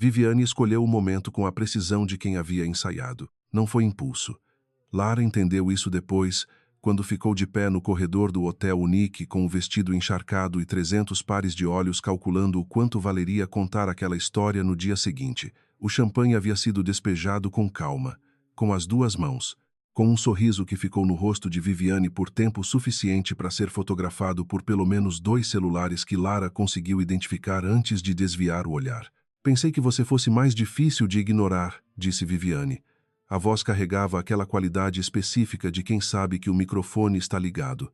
Viviane escolheu o momento com a precisão de quem havia ensaiado. Não foi impulso. Lara entendeu isso depois, quando ficou de pé no corredor do Hotel Unique com o vestido encharcado e 300 pares de olhos calculando o quanto valeria contar aquela história no dia seguinte. O champanhe havia sido despejado com calma, com as duas mãos, com um sorriso que ficou no rosto de Viviane por tempo suficiente para ser fotografado por pelo menos 2 celulares que Lara conseguiu identificar antes de desviar o olhar. Pensei que você fosse mais difícil de ignorar, disse Viviane. A voz carregava aquela qualidade específica de quem sabe que o microfone está ligado.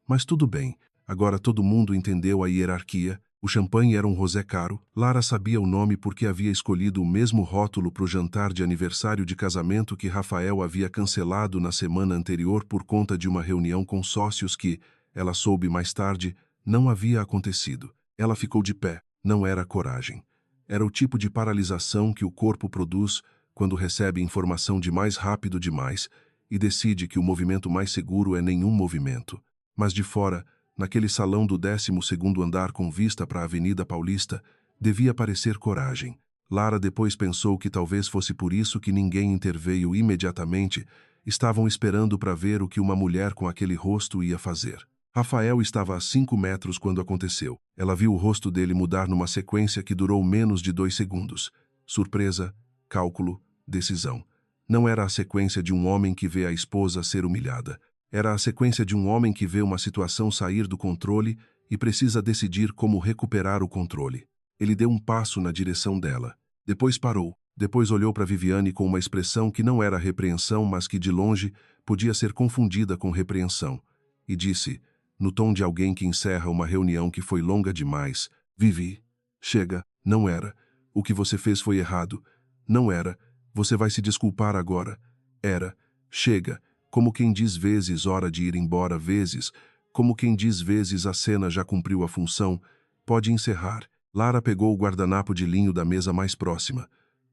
Mas tudo bem, agora todo mundo entendeu a hierarquia. O champanhe era um rosé caro. Lara sabia o nome porque havia escolhido o mesmo rótulo para o jantar de aniversário de casamento que Rafael havia cancelado na semana anterior por conta de uma reunião com sócios que, ela soube mais tarde, não havia acontecido. Ela ficou de pé. Não era coragem. Era o tipo de paralisação que o corpo produz quando recebe informação demais rápido demais e decide que o movimento mais seguro é nenhum movimento. Mas de fora, naquele salão do 12º andar com vista para a Avenida Paulista, devia parecer coragem. Lara depois pensou que talvez fosse por isso que ninguém interveio imediatamente. Estavam esperando para ver o que uma mulher com aquele rosto ia fazer. Rafael estava a 5 metros quando aconteceu. Ela viu o rosto dele mudar numa sequência que durou menos de 2 segundos. Surpresa, cálculo, decisão. Não era a sequência de um homem que vê a esposa ser humilhada. Era a sequência de um homem que vê uma situação sair do controle e precisa decidir como recuperar o controle. Ele deu um passo na direção dela. Depois parou. Depois olhou para Viviane com uma expressão que não era repreensão, mas que de longe podia ser confundida com repreensão. E disse, no tom de alguém que encerra uma reunião que foi longa demais, Vivi, chega, não era. O que você fez foi errado. Não era. Você vai se desculpar agora. Era. Chega. Como quem diz vezes hora de ir embora vezes, como quem diz vezes a cena já cumpriu a função, pode encerrar. Lara pegou o guardanapo de linho da mesa mais próxima.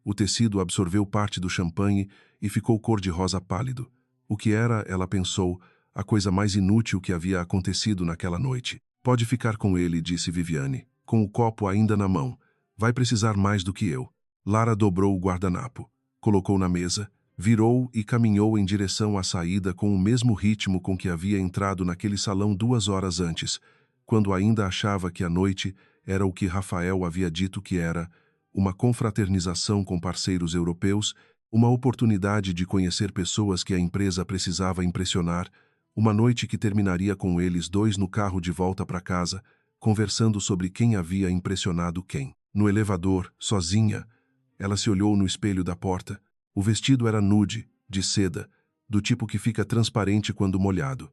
O tecido absorveu parte do champanhe e ficou cor-de-rosa pálido. O que era, ela pensou, a coisa mais inútil que havia acontecido naquela noite. Pode ficar com ele, disse Viviane, com o copo ainda na mão. Vai precisar mais do que eu. Lara dobrou o guardanapo, colocou na mesa, virou e caminhou em direção à saída com o mesmo ritmo com que havia entrado naquele salão 2 horas antes, quando ainda achava que a noite era o que Rafael havia dito que era, uma confraternização com parceiros europeus, uma oportunidade de conhecer pessoas que a empresa precisava impressionar, uma noite que terminaria com eles dois no carro de volta para casa, conversando sobre quem havia impressionado quem. No elevador, sozinha, ela se olhou no espelho da porta. O vestido era nude, de seda, do tipo que fica transparente quando molhado.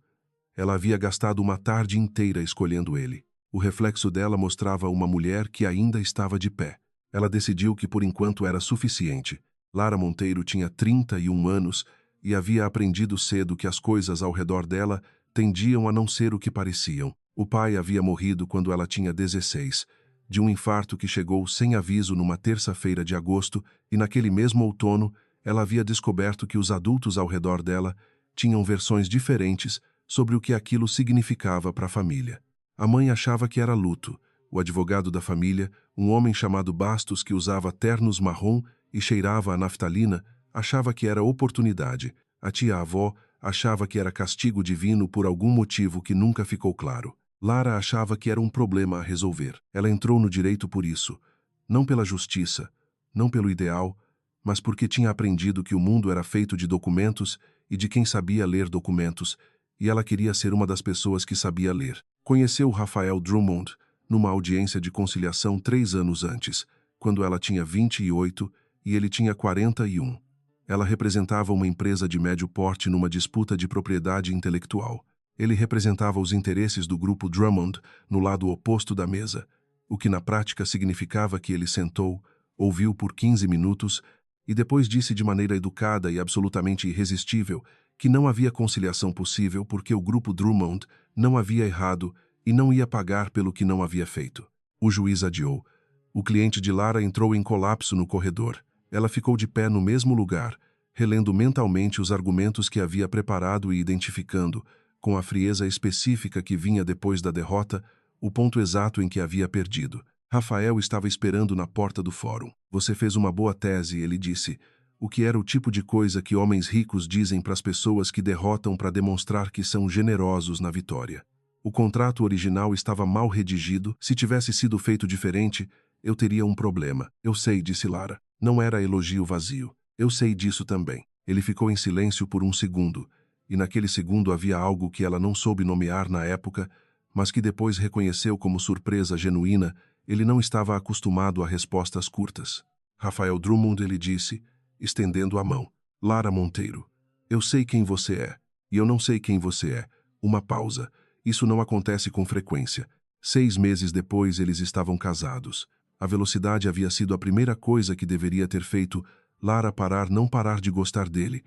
Ela havia gastado uma tarde inteira escolhendo ele. O reflexo dela mostrava uma mulher que ainda estava de pé. Ela decidiu que por enquanto era suficiente. Lara Monteiro tinha 31 anos e havia aprendido cedo que as coisas ao redor dela tendiam a não ser o que pareciam. O pai havia morrido quando ela tinha 16, de um infarto que chegou sem aviso numa terça-feira de agosto, e naquele mesmo outono ela havia descoberto que os adultos ao redor dela tinham versões diferentes sobre o que aquilo significava para a família. A mãe achava que era luto. O advogado da família, um homem chamado Bastos que usava ternos marrom e cheirava a naftalina, achava que era oportunidade. A tia-avó achava que era castigo divino por algum motivo que nunca ficou claro. Lara achava que era um problema a resolver. Ela entrou no direito por isso, não pela justiça, não pelo ideal, mas porque tinha aprendido que o mundo era feito de documentos e de quem sabia ler documentos, e ela queria ser uma das pessoas que sabia ler. Conheceu Rafael Drummond numa audiência de conciliação 3 anos antes, quando ela tinha 28 e ele tinha 41. Ela representava uma empresa de médio porte numa disputa de propriedade intelectual. Ele representava os interesses do grupo Drummond no lado oposto da mesa, o que na prática significava que ele sentou, ouviu por 15 minutos e depois disse de maneira educada e absolutamente irresistível que não havia conciliação possível porque o grupo Drummond não havia errado e não ia pagar pelo que não havia feito. O juiz adiou. O cliente de Lara entrou em colapso no corredor. Ela ficou de pé no mesmo lugar, relendo mentalmente os argumentos que havia preparado e identificando, com a frieza específica que vinha depois da derrota, o ponto exato em que havia perdido. Rafael estava esperando na porta do fórum. Você fez uma boa tese, ele disse, o que era o tipo de coisa que homens ricos dizem para as pessoas que derrotam para demonstrar que são generosos na vitória. O contrato original estava mal redigido. Se tivesse sido feito diferente, eu teria um problema. Eu sei, disse Lara. Não era elogio vazio. Eu sei disso também. Ele ficou em silêncio por um segundo, e naquele segundo havia algo que ela não soube nomear na época, mas que depois reconheceu como surpresa genuína. Ele não estava acostumado a respostas curtas. Rafael Drummond, ele disse, estendendo a mão. Lara Monteiro. Eu sei quem você é, e eu não sei quem você é. Uma pausa. Isso não acontece com frequência. 6 meses depois, eles estavam casados. A velocidade havia sido a primeira coisa que deveria ter feito Lara não parar de gostar dele,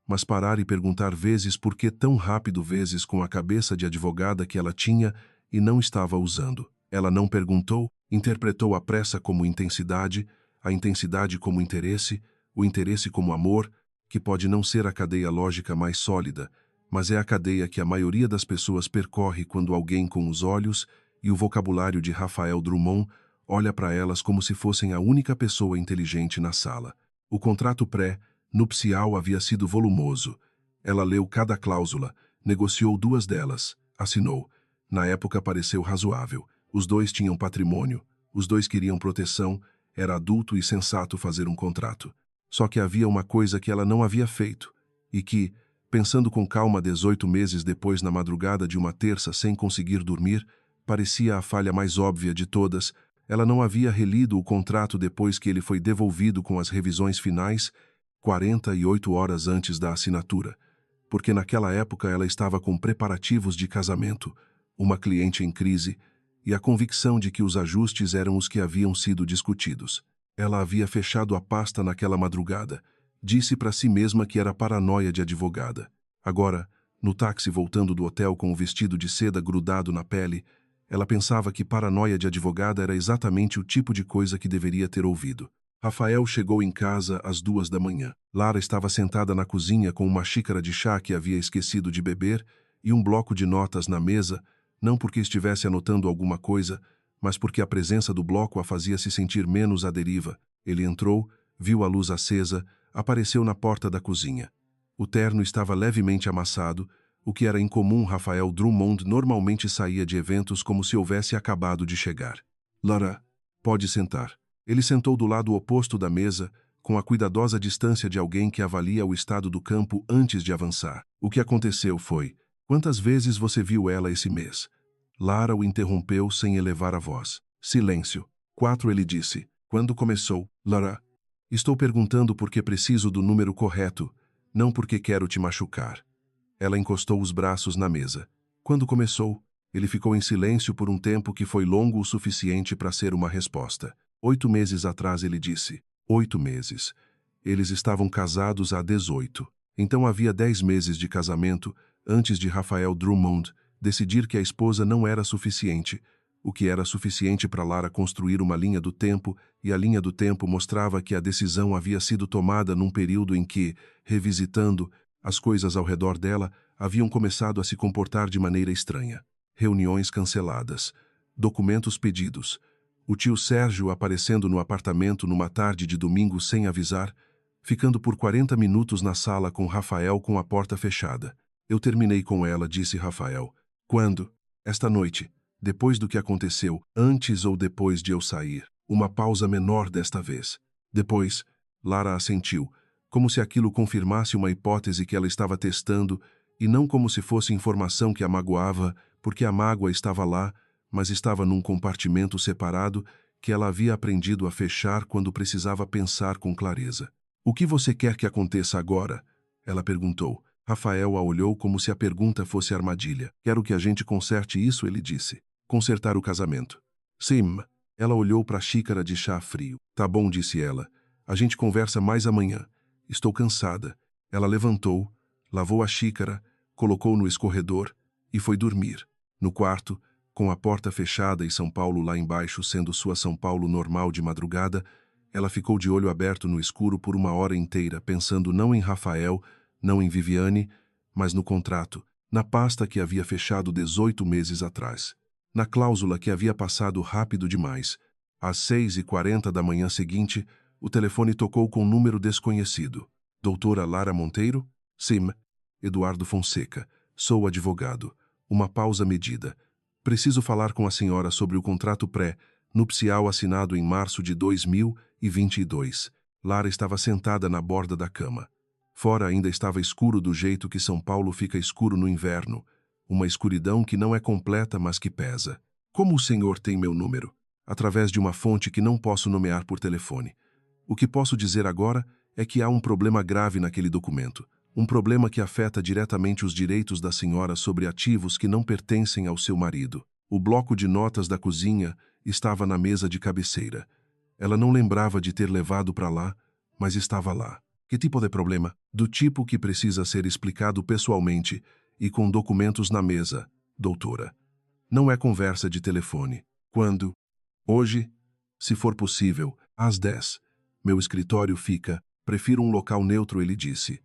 mas parar e perguntar vezes por que tão rápido, vezes com a cabeça de advogada que ela tinha e não estava usando. Ela não perguntou, interpretou a pressa como intensidade, a intensidade como interesse, o interesse como amor, que pode não ser a cadeia lógica mais sólida, mas é a cadeia que a maioria das pessoas percorre quando alguém com os olhos e o vocabulário de Rafael Drummond olha para elas como se fossem a única pessoa inteligente na sala. O contrato pré-nupcial havia sido volumoso. Ela leu cada cláusula, negociou 2 delas, assinou. Na época pareceu razoável. Os 2 tinham patrimônio, os 2 queriam proteção, era adulto e sensato fazer um contrato. Só que havia uma coisa que ela não havia feito, e que, pensando com calma 18 meses depois na madrugada de uma terça sem conseguir dormir, parecia a falha mais óbvia de todas. Ela não havia relido o contrato depois que ele foi devolvido com as revisões finais, 48 horas antes da assinatura, porque naquela época ela estava com preparativos de casamento, uma cliente em crise, e a convicção de que os ajustes eram os que haviam sido discutidos. Ela havia fechado a pasta naquela madrugada. Disse para si mesma que era paranoia de advogada. Agora, no táxi voltando do hotel com o vestido de seda grudado na pele, ela pensava que paranoia de advogada era exatamente o tipo de coisa que deveria ter ouvido. Rafael chegou em casa às 2 da manhã. Lara estava sentada na cozinha com uma xícara de chá que havia esquecido de beber e um bloco de notas na mesa, não porque estivesse anotando alguma coisa, mas porque a presença do bloco a fazia se sentir menos à deriva. Ele entrou, viu a luz acesa, apareceu na porta da cozinha. O terno estava levemente amassado, o que era incomum. Rafael Drummond normalmente saía de eventos como se houvesse acabado de chegar. Lara, pode sentar. Ele sentou do lado oposto da mesa, com a cuidadosa distância de alguém que avalia o estado do campo antes de avançar. O que aconteceu foi: quantas vezes você viu ela esse mês? Lara o interrompeu sem elevar a voz. Silêncio. 4, ele disse. Quando começou? Lara, estou perguntando porque preciso do número correto, não porque quero te machucar. Ela encostou os braços na mesa. Quando começou? Ele ficou em silêncio por um tempo que foi longo o suficiente para ser uma resposta. 8 meses atrás, ele disse. 8 meses. Eles estavam casados há 18. Então havia 10 meses de casamento antes de Rafael Drummond decidir que a esposa não era suficiente, o que era suficiente para Lara construir uma linha do tempo, e a linha do tempo mostrava que a decisão havia sido tomada num período em que, revisitando, as coisas ao redor dela haviam começado a se comportar de maneira estranha. Reuniões canceladas, documentos pedidos, o tio Sérgio aparecendo no apartamento numa tarde de domingo sem avisar, ficando por 40 minutos na sala com Rafael com a porta fechada. Eu terminei com ela, disse Rafael. Quando? Esta noite. Depois do que aconteceu, antes ou depois de eu sair. Uma pausa menor desta vez. Depois, Lara assentiu, como se aquilo confirmasse uma hipótese que ela estava testando e não como se fosse informação que a magoava, porque a mágoa estava lá, mas estava num compartimento separado que ela havia aprendido a fechar quando precisava pensar com clareza. O que você quer que aconteça agora? Ela perguntou. Rafael a olhou como se a pergunta fosse armadilha. Quero que a gente conserte isso, ele disse. Consertar o casamento. Sim. Ela olhou para a xícara de chá frio. Tá bom, disse ela. A gente conversa mais amanhã. Estou cansada. Ela levantou, lavou a xícara, colocou no escorredor e foi dormir. No quarto, com a porta fechada e São Paulo lá embaixo sendo sua São Paulo normal de madrugada, ela ficou de olho aberto no escuro por uma hora inteira, pensando não em Rafael, não em Viviane, mas no contrato, na pasta que havia fechado 18 meses atrás, na cláusula que havia passado rápido demais, Às 6h40 da manhã seguinte, o telefone tocou com um número desconhecido. Doutora Lara Monteiro? Sim. Eduardo Fonseca. Sou advogado. Uma pausa medida. Preciso falar com a senhora sobre o contrato pré-nupcial assinado em março de 2022. Lara estava sentada na borda da cama. Fora ainda estava escuro do jeito que São Paulo fica escuro no inverno. Uma escuridão que não é completa, mas que pesa. Como o senhor tem meu número? Através de uma fonte que não posso nomear por telefone. O que posso dizer agora é que há um problema grave naquele documento. Um problema que afeta diretamente os direitos da senhora sobre ativos que não pertencem ao seu marido. O bloco de notas da cozinha estava na mesa de cabeceira. Ela não lembrava de ter levado para lá, mas estava lá. Que tipo de problema? Do tipo que precisa ser explicado pessoalmente e com documentos na mesa, doutora. Não é conversa de telefone. Quando? Hoje, se for possível, às 10. Meu escritório fica. Prefiro um local neutro, ele disse.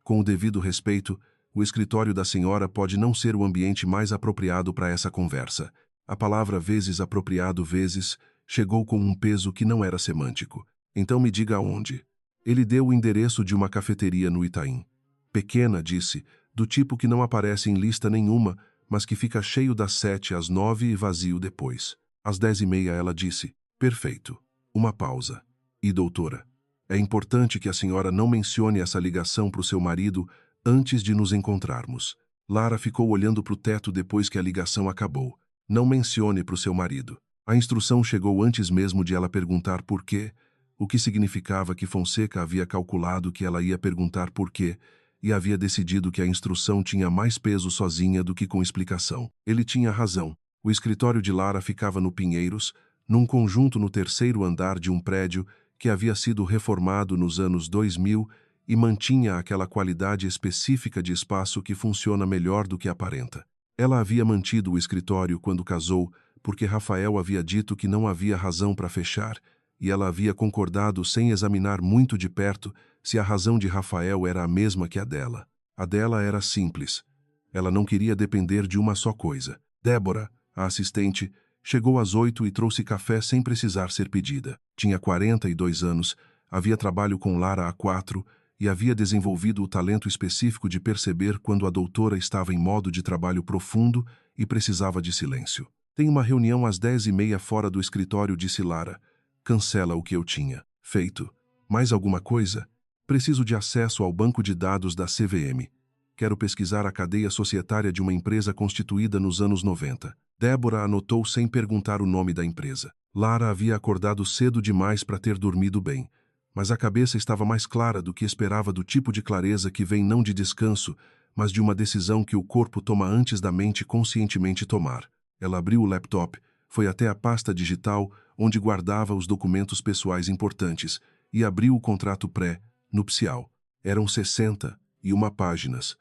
Com o devido respeito, o escritório da senhora pode não ser o ambiente mais apropriado para essa conversa. A palavra vezes apropriado vezes chegou com um peso que não era semântico. Então me diga aonde. Ele deu o endereço de uma cafeteria no Itaim. Pequena, disse, do tipo que não aparece em lista nenhuma, mas que fica cheio das 7 às 9 e vazio depois. Às 10h30 ela disse, perfeito. Uma pausa. E doutora? É importante que a senhora não mencione essa ligação para o seu marido antes de nos encontrarmos. Lara ficou olhando para o teto depois que a ligação acabou. Não mencione para o seu marido. A instrução chegou antes mesmo de ela perguntar por quê, o que significava que Fonseca havia calculado que ela ia perguntar por quê e havia decidido que a instrução tinha mais peso sozinha do que com explicação. Ele tinha razão. O escritório de Lara ficava no Pinheiros, num conjunto no terceiro andar de um prédio que havia sido reformado nos anos 2000 e mantinha aquela qualidade específica de espaço que funciona melhor do que aparenta. Ela havia mantido o escritório quando casou, porque Rafael havia dito que não havia razão para fechar, e ela havia concordado sem examinar muito de perto se a razão de Rafael era a mesma que a dela. A dela era simples. Ela não queria depender de uma só coisa. Débora, a assistente, chegou às 8 e trouxe café sem precisar ser pedida. Tinha 42 anos, havia trabalho com Lara há 4 e havia desenvolvido o talento específico de perceber quando a doutora estava em modo de trabalho profundo e precisava de silêncio. Tem uma reunião às 10h30 fora do escritório, disse Lara. Cancela o que eu tinha. Feito. Mais alguma coisa? Preciso de acesso ao banco de dados da CVM. Quero pesquisar a cadeia societária de uma empresa constituída nos anos 90. Débora anotou sem perguntar o nome da empresa. Lara havia acordado cedo demais para ter dormido bem, mas a cabeça estava mais clara do que esperava, do tipo de clareza que vem não de descanso, mas de uma decisão que o corpo toma antes da mente conscientemente tomar. Ela abriu o laptop, foi até a pasta digital onde guardava os documentos pessoais importantes e abriu o contrato pré-nupcial. Eram 61 páginas.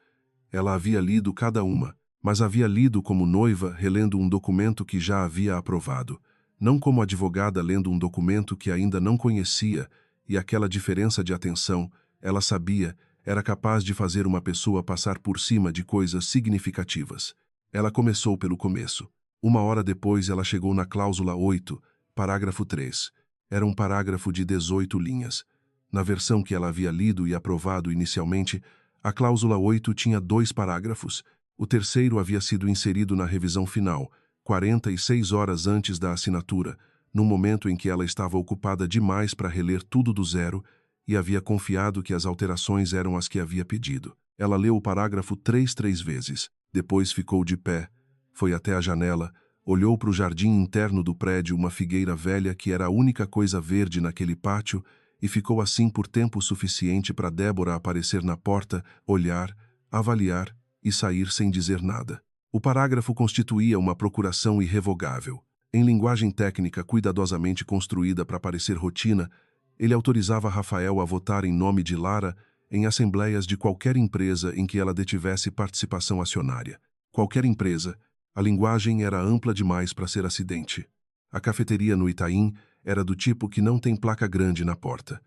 Ela havia lido cada uma, mas havia lido como noiva relendo um documento que já havia aprovado, não como advogada lendo um documento que ainda não conhecia, e aquela diferença de atenção, ela sabia, era capaz de fazer uma pessoa passar por cima de coisas significativas. Ela começou pelo começo. 1 hora depois ela chegou na cláusula 8, parágrafo 3. Era um parágrafo de 18 linhas. Na versão que ela havia lido e aprovado inicialmente, a cláusula 8 tinha 2 parágrafos. O terceiro havia sido inserido na revisão final, 46 horas antes da assinatura, num momento em que ela estava ocupada demais para reler tudo do zero e havia confiado que as alterações eram as que havia pedido. Ela leu o parágrafo 3 vezes, depois ficou de pé, foi até a janela, olhou para o jardim interno do prédio, uma figueira velha que era a única coisa verde naquele pátio, e ficou assim por tempo suficiente para Débora aparecer na porta, olhar, avaliar e sair sem dizer nada. O parágrafo constituía uma procuração irrevogável. Em linguagem técnica cuidadosamente construída para parecer rotina, ele autorizava Rafael a votar em nome de Lara em assembleias de qualquer empresa em que ela detivesse participação acionária. Qualquer empresa. A linguagem era ampla demais para ser acidente. A cafeteria no Itaim era do tipo que não tem placa grande na porta.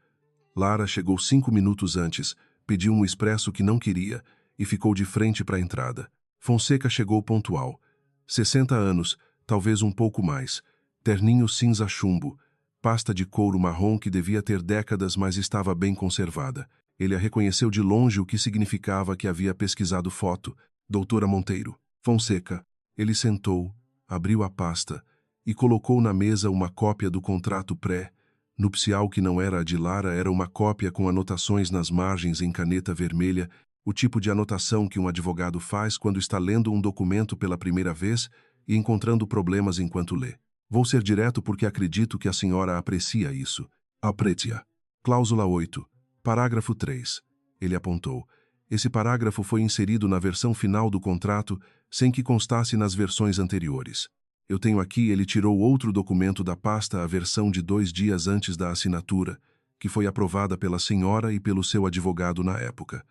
Lara chegou 5 minutos antes, pediu um expresso que não queria e ficou de frente para a entrada. Fonseca chegou pontual. 60 anos, talvez um pouco mais. Terninho cinza chumbo, Pasta de couro marrom que devia ter décadas, mas estava bem conservada. Ele a reconheceu de longe, o que significava que havia pesquisado foto. Doutora Monteiro. Fonseca. Ele sentou, abriu a pasta e colocou na mesa uma cópia do contrato pré-nupcial que não era a de Lara, era uma cópia com anotações nas margens em caneta vermelha, o tipo de anotação que um advogado faz quando está lendo um documento pela primeira vez e encontrando problemas enquanto lê. Vou ser direto porque acredito que a senhora aprecia isso. Aprecia. Cláusula 8. Parágrafo 3. Ele apontou. Esse parágrafo foi inserido na versão final do contrato, sem que constasse nas versões anteriores. Eu tenho aqui, ele tirou outro documento da pasta, a versão de 2 dias antes da assinatura, que foi aprovada pela senhora e pelo seu advogado na época.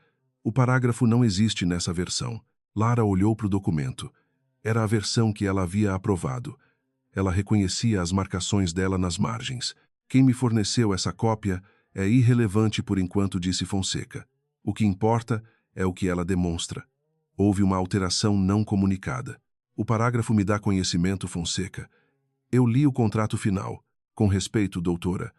O parágrafo não existe nessa versão. Lara olhou para o documento. Era a versão que ela havia aprovado. Ela reconhecia as marcações dela nas margens. Quem me forneceu essa cópia é irrelevante por enquanto, disse Fonseca. O que importa é o que ela demonstra. Houve uma alteração não comunicada. O parágrafo me dá conhecimento, Fonseca. Eu li o contrato final. Com respeito, doutora.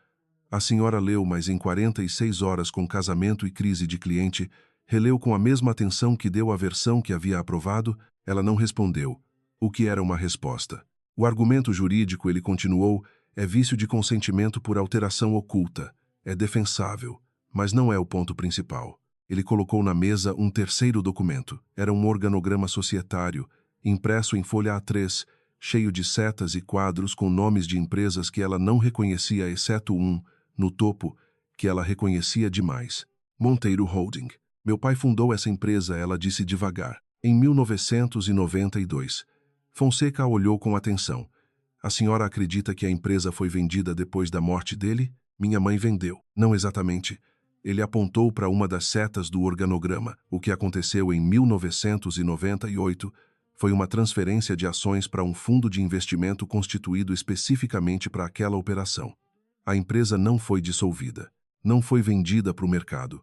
A senhora leu, mas em 46 horas, com casamento e crise de cliente, releu com a mesma atenção que deu à versão que havia aprovado. Ela não respondeu. O que era uma resposta? O argumento jurídico, ele continuou, é vício de consentimento por alteração oculta. É defensável, mas não é o ponto principal. Ele colocou na mesa um terceiro documento. Era um organograma societário, impresso em folha A3, cheio de setas e quadros com nomes de empresas que ela não reconhecia, exceto um, no topo, que ela reconhecia demais. Monteiro Holding. Meu pai fundou essa empresa, ela disse devagar, em 1992. Fonseca olhou com atenção. A senhora acredita que a empresa foi vendida depois da morte dele? Minha mãe vendeu. Não exatamente. Ele apontou para uma das setas do organograma. O que aconteceu em 1998 foi uma transferência de ações para um fundo de investimento constituído especificamente para aquela operação. A empresa não foi dissolvida. Não foi vendida para o mercado.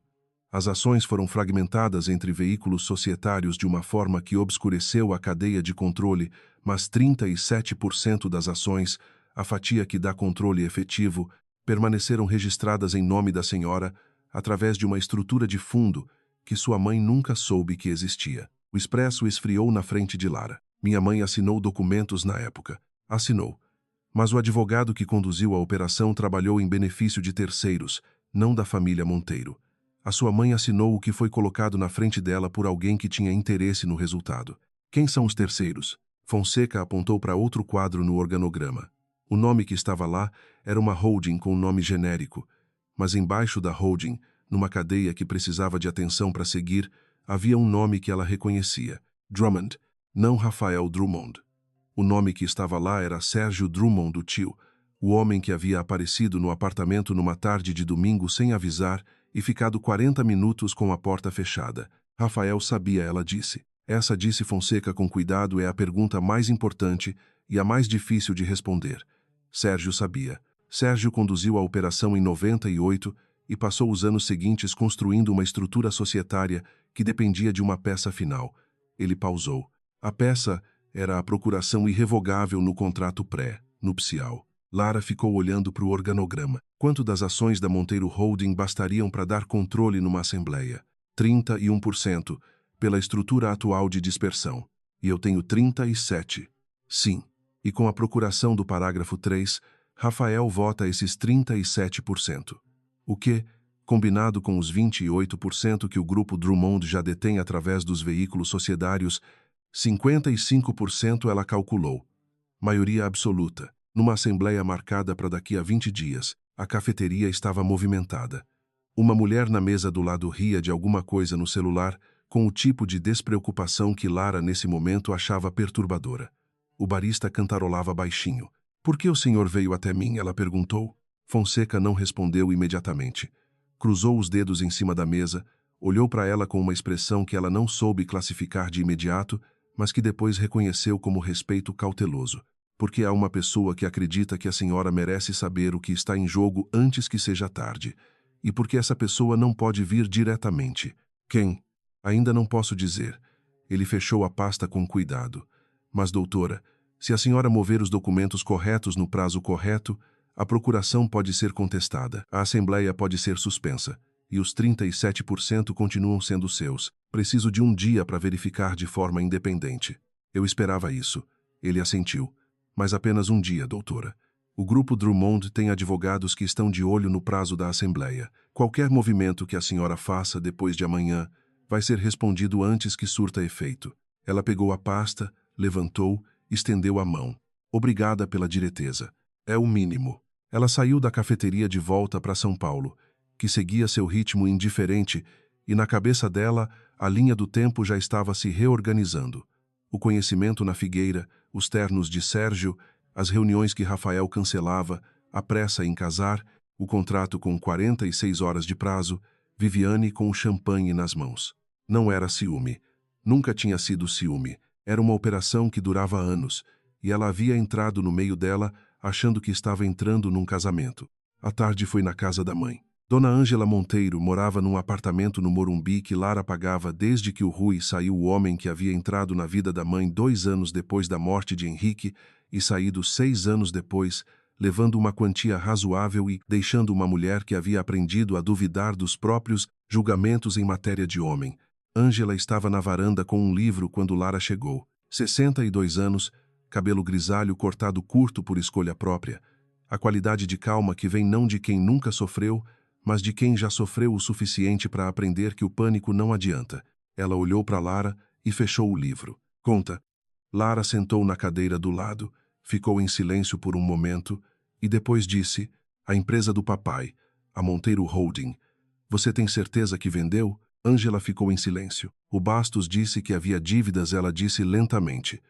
As ações foram fragmentadas entre veículos societários de uma forma que obscureceu a cadeia de controle, mas 37% das ações, a fatia que dá controle efetivo, permaneceram registradas em nome da senhora através de uma estrutura de fundo que sua mãe nunca soube que existia. O expresso esfriou na frente de Lara. Minha mãe assinou documentos na época. Assinou. Mas o advogado que conduziu a operação trabalhou em benefício de terceiros, não da família Monteiro. A sua mãe assinou o que foi colocado na frente dela por alguém que tinha interesse no resultado. Quem são os terceiros? Fonseca apontou para outro quadro no organograma. O nome que estava lá era uma holding com um nome genérico, mas embaixo da holding, numa cadeia que precisava de atenção para seguir, havia um nome que ela reconhecia. Drummond, não Rafael Drummond. O nome que estava lá era Sérgio Drummond, o tio, o homem que havia aparecido no apartamento numa tarde de domingo sem avisar e ficado 40 minutos com a porta fechada. Rafael sabia, ela disse. Essa, disse Fonseca com cuidado, é a pergunta mais importante e a mais difícil de responder. Sérgio sabia. Sérgio conduziu a operação em 98 e passou os anos seguintes construindo uma estrutura societária que dependia de uma peça final. Ele pausou. A peça era a procuração irrevogável no contrato pré-nupcial. Lara ficou olhando para o organograma. Quanto das ações da Monteiro Holding bastariam para dar controle numa assembleia? 31%, pela estrutura atual de dispersão. E eu tenho 37%. Sim. E com a procuração do parágrafo 3, Rafael vota esses 37%. O que, combinado com os 28% que o grupo Drummond já detém através dos veículos societários, 55% ela calculou. Maioria absoluta. Numa assembleia marcada para daqui a 20 dias, a cafeteria estava movimentada. Uma mulher na mesa do lado ria de alguma coisa no celular, com o tipo de despreocupação que Lara nesse momento achava perturbadora. O barista cantarolava baixinho. Por que o senhor veio até mim? Ela perguntou. Fonseca não respondeu imediatamente. Cruzou os dedos em cima da mesa, olhou para ela com uma expressão que ela não soube classificar de imediato, mas que depois reconheceu como respeito cauteloso. Porque há uma pessoa que acredita que a senhora merece saber o que está em jogo antes que seja tarde. E porque essa pessoa não pode vir diretamente. Quem? Ainda não posso dizer. Ele fechou a pasta com cuidado. Mas, doutora, se a senhora mover os documentos corretos no prazo correto, A procuração pode ser contestada, a assembleia pode ser suspensa, e os 37% continuam sendo seus. Preciso de um dia para verificar de forma independente. Eu esperava isso. Ele assentiu. Mas apenas um dia, doutora. O grupo Drummond tem advogados que estão de olho no prazo da assembleia. Qualquer movimento que a senhora faça depois de amanhã vai ser respondido antes que surta efeito. Ela pegou a pasta, levantou, estendeu a mão. Obrigada pela direteza. É o mínimo. Ela saiu da cafeteria de volta para São Paulo, que seguia seu ritmo indiferente, e na cabeça dela a linha do tempo já estava se reorganizando. O conhecimento na Figueira, os ternos de Sérgio, as reuniões que Rafael cancelava, a pressa em casar, o contrato com 46 horas de prazo, Viviane com o champanhe nas mãos. Não era ciúme. Nunca tinha sido ciúme. Era uma operação que durava anos, e ela havia entrado no meio dela, achando que estava entrando num casamento. A tarde foi na casa da mãe. Dona Ângela Monteiro morava num apartamento no Morumbi que Lara pagava desde que o Rui saiu, o homem que havia entrado na vida da mãe 2 anos depois da morte de Henrique e saído 6 anos depois, levando uma quantia razoável e deixando uma mulher que havia aprendido a duvidar dos próprios julgamentos em matéria de homem. Ângela estava na varanda com um livro quando Lara chegou. 62 anos, cabelo grisalho cortado curto por escolha própria. A qualidade de calma que vem não de quem nunca sofreu, mas de quem já sofreu o suficiente para aprender que o pânico não adianta. Ela olhou para Lara e fechou o livro. Conta. Lara sentou na cadeira do lado, ficou em silêncio por um momento e depois disse: a empresa do papai, a Monteiro Holding. Você tem certeza que vendeu? Ângela ficou em silêncio. O Bastos disse que havia dívidas, ela disse lentamente.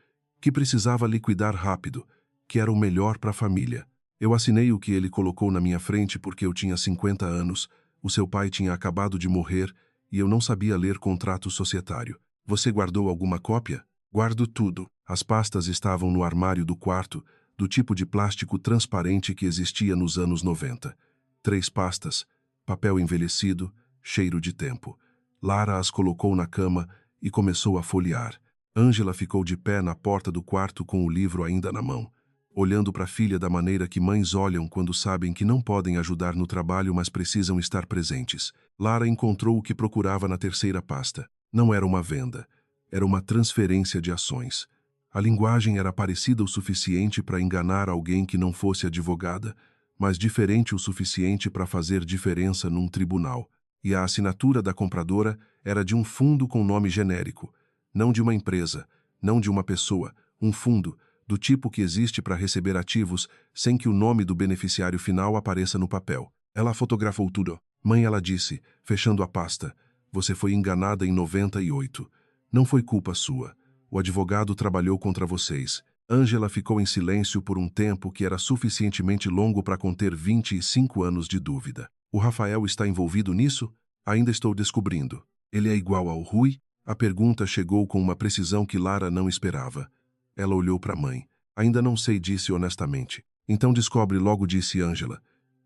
Que precisava liquidar rápido, que era o melhor para a família. Eu assinei o que ele colocou na minha frente porque eu tinha 50 anos, o seu pai tinha acabado de morrer e eu não sabia ler contrato societário. Você guardou alguma cópia? Guardo tudo. As pastas estavam no armário do quarto, do tipo de plástico transparente que existia nos anos 90. 3 pastas, papel envelhecido, cheiro de tempo. Lara as colocou na cama e começou a folhear. Ângela ficou de pé na porta do quarto com o livro ainda na mão, olhando para a filha da maneira que mães olham quando sabem que não podem ajudar no trabalho, mas precisam estar presentes. Lara encontrou o que procurava na terceira pasta. Não era uma venda, era uma transferência de ações. A linguagem era parecida o suficiente para enganar alguém que não fosse advogada, mas diferente o suficiente para fazer diferença num tribunal. E a assinatura da compradora era de um fundo com nome genérico, não de uma empresa, não de uma pessoa, um fundo, do tipo que existe para receber ativos sem que o nome do beneficiário final apareça no papel. Ela fotografou tudo. Mãe, ela disse, fechando a pasta, você foi enganada em 98. Não foi culpa sua. O advogado trabalhou contra vocês. Ângela ficou em silêncio por um tempo que era suficientemente longo para conter 25 anos de dúvida. O Rafael está envolvido nisso? Ainda estou descobrindo. Ele é igual ao Rui? A pergunta chegou com uma precisão que Lara não esperava. Ela olhou para a mãe. Ainda não sei, disse honestamente. Então descobre logo, disse Ângela.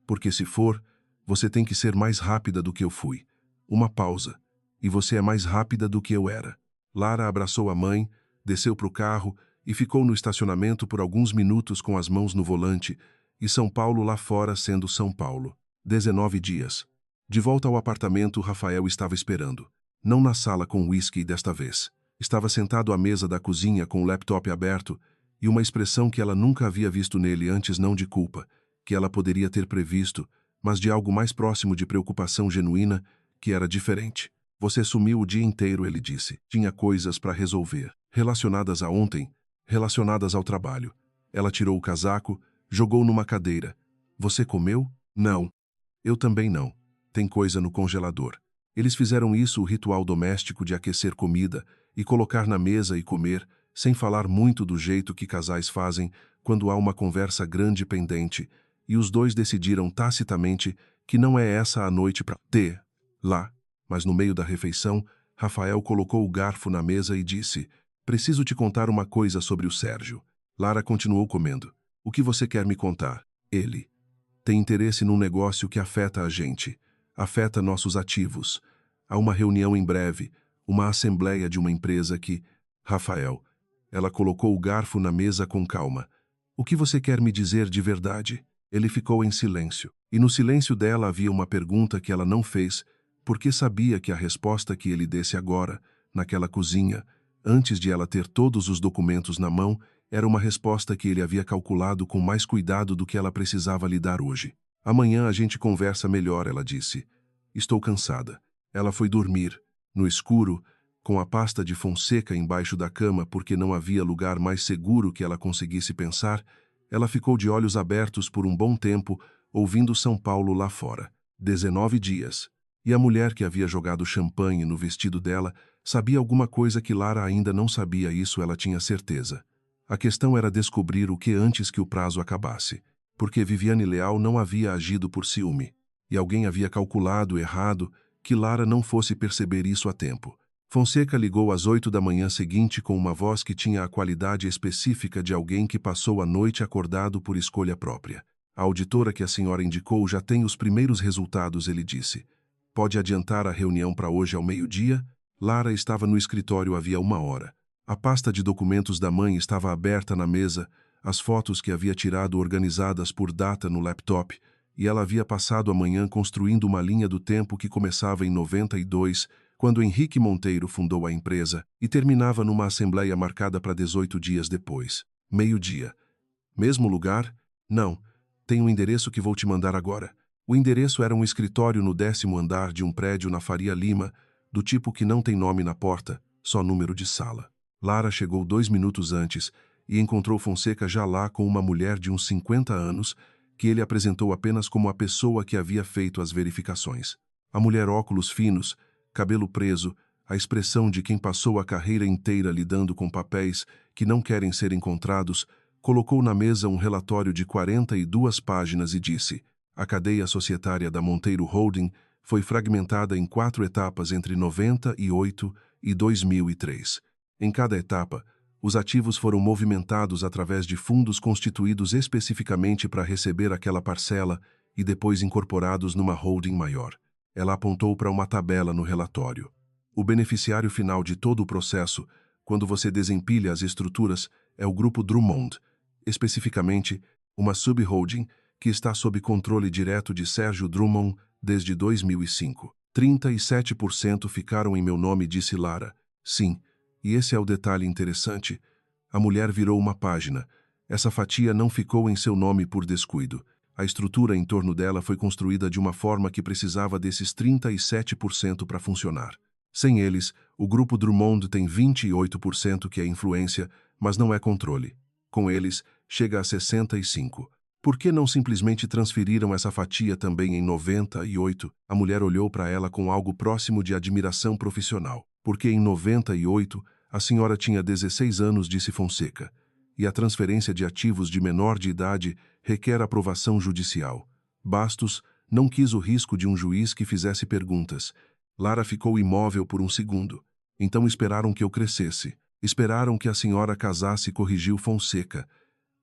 Porque se for, você tem que ser mais rápida do que eu fui. Uma pausa. E você é mais rápida do que eu era. Lara abraçou a mãe, desceu para o carro e ficou no estacionamento por alguns minutos com as mãos no volante, e São Paulo lá fora sendo São Paulo. 19 dias. De volta ao apartamento, Rafael estava esperando. Não na sala com uísque desta vez. Estava sentado à mesa da cozinha com o laptop aberto e uma expressão que ela nunca havia visto nele antes, não de culpa, que ela poderia ter previsto, mas de algo mais próximo de preocupação genuína, que era diferente. Você sumiu o dia inteiro, ele disse. Tinha coisas para resolver. Relacionadas a ontem, relacionadas ao trabalho. Ela tirou o casaco, jogou numa cadeira. Você comeu? Não. Eu também não. Tem coisa no congelador. Eles fizeram isso, o ritual doméstico de aquecer comida e colocar na mesa e comer, sem falar muito do jeito que casais fazem quando há uma conversa grande pendente, e os dois decidiram tacitamente que não é essa a noite para ter lá. Mas no meio da refeição, Rafael colocou o garfo na mesa e disse: preciso te contar uma coisa sobre o Sérgio. Lara continuou comendo. O que você quer me contar? Ele tem interesse num negócio que afeta a gente, afeta nossos ativos. Há uma reunião em breve, uma assembleia de uma empresa que... Rafael. Ela colocou o garfo na mesa com calma. O que você quer me dizer de verdade? Ele ficou em silêncio. E no silêncio dela havia uma pergunta que ela não fez, porque sabia que a resposta que ele desse agora, naquela cozinha, antes de ela ter todos os documentos na mão, era uma resposta que ele havia calculado com mais cuidado do que ela precisava lhe dar hoje. Amanhã a gente conversa melhor, ela disse. Estou cansada. Ela foi dormir, no escuro, com a pasta de Fonseca embaixo da cama porque não havia lugar mais seguro que ela conseguisse pensar. Ela ficou de olhos abertos por um bom tempo, ouvindo São Paulo lá fora. 19 dias. E a mulher que havia jogado champanhe no vestido dela sabia alguma coisa que Lara ainda não sabia, isso ela tinha certeza. A questão era descobrir o que antes que o prazo acabasse, porque Viviane Leal não havia agido por ciúme, e alguém havia calculado errado que Lara não fosse perceber isso a tempo. Fonseca ligou às 8 da manhã seguinte com uma voz que tinha a qualidade específica de alguém que passou a noite acordado por escolha própria. A auditora que a senhora indicou já tem os primeiros resultados, ele disse. Pode adiantar a reunião para hoje ao meio-dia? Lara estava no escritório havia uma hora. A pasta de documentos da mãe estava aberta na mesa, as fotos que havia tirado organizadas por data no laptop, e ela havia passado a manhã construindo uma linha do tempo que começava em 92, quando Henrique Monteiro fundou a empresa, e terminava numa assembleia marcada para 18 dias depois. Meio-dia. Mesmo lugar? Não. Tem um endereço que vou te mandar agora. O endereço era um escritório no 10º andar de um prédio na Faria Lima, do tipo que não tem nome na porta, só número de sala. Lara chegou 2 minutos antes e encontrou Fonseca já lá com uma mulher de uns 50 anos, que ele apresentou apenas como a pessoa que havia feito as verificações. A mulher, óculos finos, cabelo preso, a expressão de quem passou a carreira inteira lidando com papéis que não querem ser encontrados, colocou na mesa um relatório de 42 páginas e disse: a cadeia societária da Monteiro Holding foi fragmentada em 4 etapas entre 98 e 2003. Em cada etapa, os ativos foram movimentados através de fundos constituídos especificamente para receber aquela parcela e depois incorporados numa holding maior. Ela apontou para uma tabela no relatório. O beneficiário final de todo o processo, quando você desempilha as estruturas, é o Grupo Drummond, especificamente uma subholding que está sob controle direto de Sérgio Drummond desde 2005. 37% ficaram em meu nome, disse Lara. Sim, e esse é o detalhe interessante. A mulher virou uma página. Essa fatia não ficou em seu nome por descuido. A estrutura em torno dela foi construída de uma forma que precisava desses 37% para funcionar. Sem eles, o Grupo Drummond tem 28% que é influência, mas não é controle. Com eles, chega a 65%. Por que não simplesmente transferiram essa fatia também em 98? A mulher olhou para ela com algo próximo de admiração profissional. Porque em 98, a senhora tinha 16 anos, disse Fonseca, e a transferência de ativos de menor de idade requer aprovação judicial. Bastos não quis o risco de um juiz que fizesse perguntas. Lara ficou imóvel por um segundo. Então esperaram que eu crescesse. Esperaram que a senhora casasse, corrigiu Fonseca,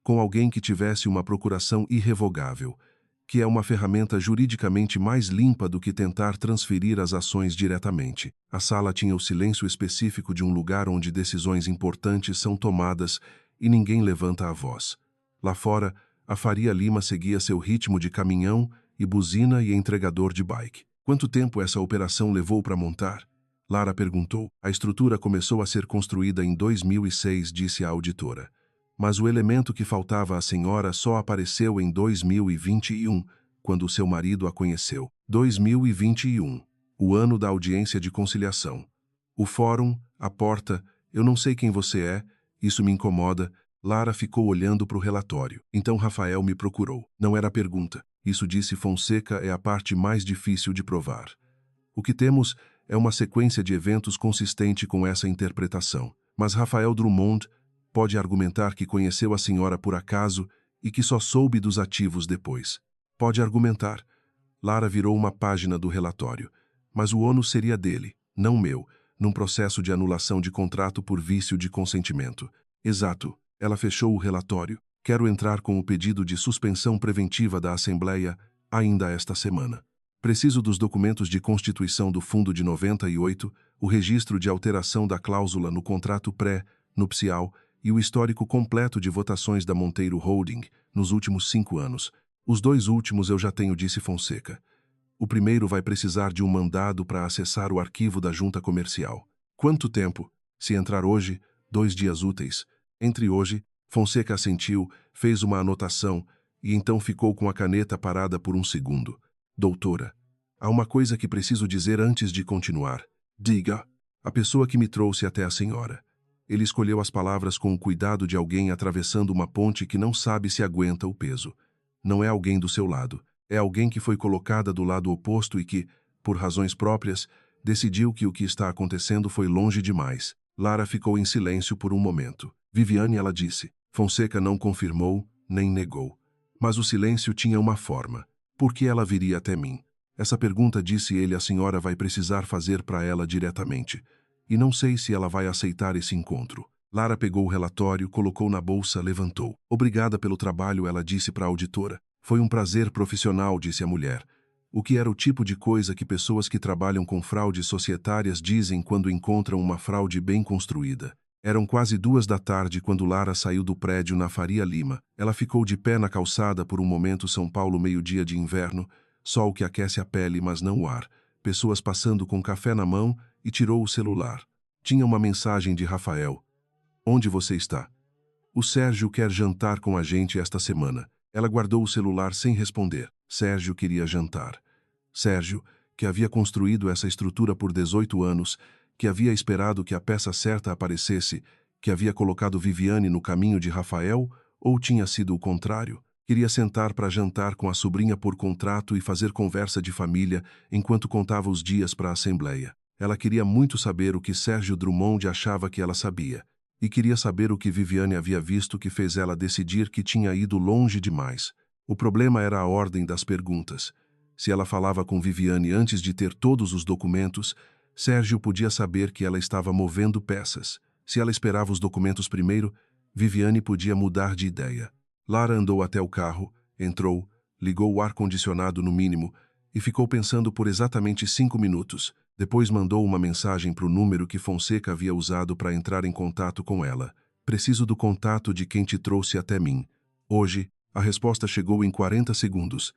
com alguém que tivesse uma procuração irrevogável, que é uma ferramenta juridicamente mais limpa do que tentar transferir as ações diretamente. A sala tinha o silêncio específico de um lugar onde decisões importantes são tomadas e ninguém levanta a voz. Lá fora, a Faria Lima seguia seu ritmo de caminhão e buzina e entregador de bike. Quanto tempo essa operação levou para montar? Lara perguntou. A estrutura começou a ser construída em 2006, disse a auditora. Mas o elemento que faltava à senhora só apareceu em 2021, quando seu marido a conheceu. 2021, o ano da audiência de conciliação. O fórum, a porta, eu não sei quem você é, isso me incomoda. Lara ficou olhando para o relatório. Então Rafael me procurou. Não era pergunta. Isso, disse Fonseca, é a parte mais difícil de provar. O que temos é uma sequência de eventos consistente com essa interpretação. Mas Rafael Drummond pode argumentar que conheceu a senhora por acaso e que só soube dos ativos depois. Pode argumentar. Lara virou uma página do relatório. Mas o ônus seria dele, não meu, num processo de anulação de contrato por vício de consentimento. Exato. Ela fechou o relatório. Quero entrar com o pedido de suspensão preventiva da Assembleia ainda esta semana. Preciso dos documentos de constituição do Fundo de 98, o registro de alteração da cláusula no contrato pré-nupcial e o histórico completo de votações da Monteiro Holding nos últimos 5 anos. Os dois últimos eu já tenho, disse Fonseca. O primeiro vai precisar de um mandado para acessar o arquivo da junta comercial. Quanto tempo? Se entrar hoje, 2 dias úteis. Entre hoje, Fonseca assentiu, fez uma anotação e então ficou com a caneta parada por um segundo. Doutora, há uma coisa que preciso dizer antes de continuar. Diga. A pessoa que me trouxe até a senhora. Ele escolheu as palavras com o cuidado de alguém atravessando uma ponte que não sabe se aguenta o peso. Não é alguém do seu lado. É alguém que foi colocada do lado oposto e que, por razões próprias, decidiu que o que está acontecendo foi longe demais. Lara ficou em silêncio por um momento. Viviane, ela disse. Fonseca não confirmou, nem negou. Mas o silêncio tinha uma forma. Por que ela viria até mim? Essa pergunta, disse ele, a senhora vai precisar fazer para ela diretamente. E não sei se ela vai aceitar esse encontro. Lara pegou o relatório, colocou na bolsa, levantou. Obrigada pelo trabalho, ela disse para a auditora. Foi um prazer profissional, disse a mulher. O que era o tipo de coisa que pessoas que trabalham com fraudes societárias dizem quando encontram uma fraude bem construída. Eram quase 2 da tarde quando Lara saiu do prédio na Faria Lima. Ela ficou de pé na calçada por um momento. São Paulo, meio-dia de inverno, sol que aquece a pele, mas não o ar. Pessoas passando com café na mão e tirou o celular. Tinha uma mensagem de Rafael. Onde você está? O Sérgio quer jantar com a gente esta semana. Ela guardou o celular sem responder. Sérgio queria jantar. Sérgio, que havia construído essa estrutura por 18 anos, que havia esperado que a peça certa aparecesse, que havia colocado Viviane no caminho de Rafael, ou tinha sido o contrário? Queria sentar para jantar com a sobrinha por contrato e fazer conversa de família enquanto contava os dias para a assembleia. Ela queria muito saber o que Sérgio Drummond achava que ela sabia. E queria saber o que Viviane havia visto que fez ela decidir que tinha ido longe demais. O problema era a ordem das perguntas. Se ela falava com Viviane antes de ter todos os documentos, Sérgio podia saber que ela estava movendo peças. Se ela esperava os documentos primeiro, Viviane podia mudar de ideia. Lara andou até o carro, entrou, ligou o ar-condicionado no mínimo e ficou pensando por exatamente 5 minutos. Depois mandou uma mensagem para o número que Fonseca havia usado para entrar em contato com ela. Preciso do contato de quem te trouxe até mim. Hoje, a resposta chegou em 40 segundos.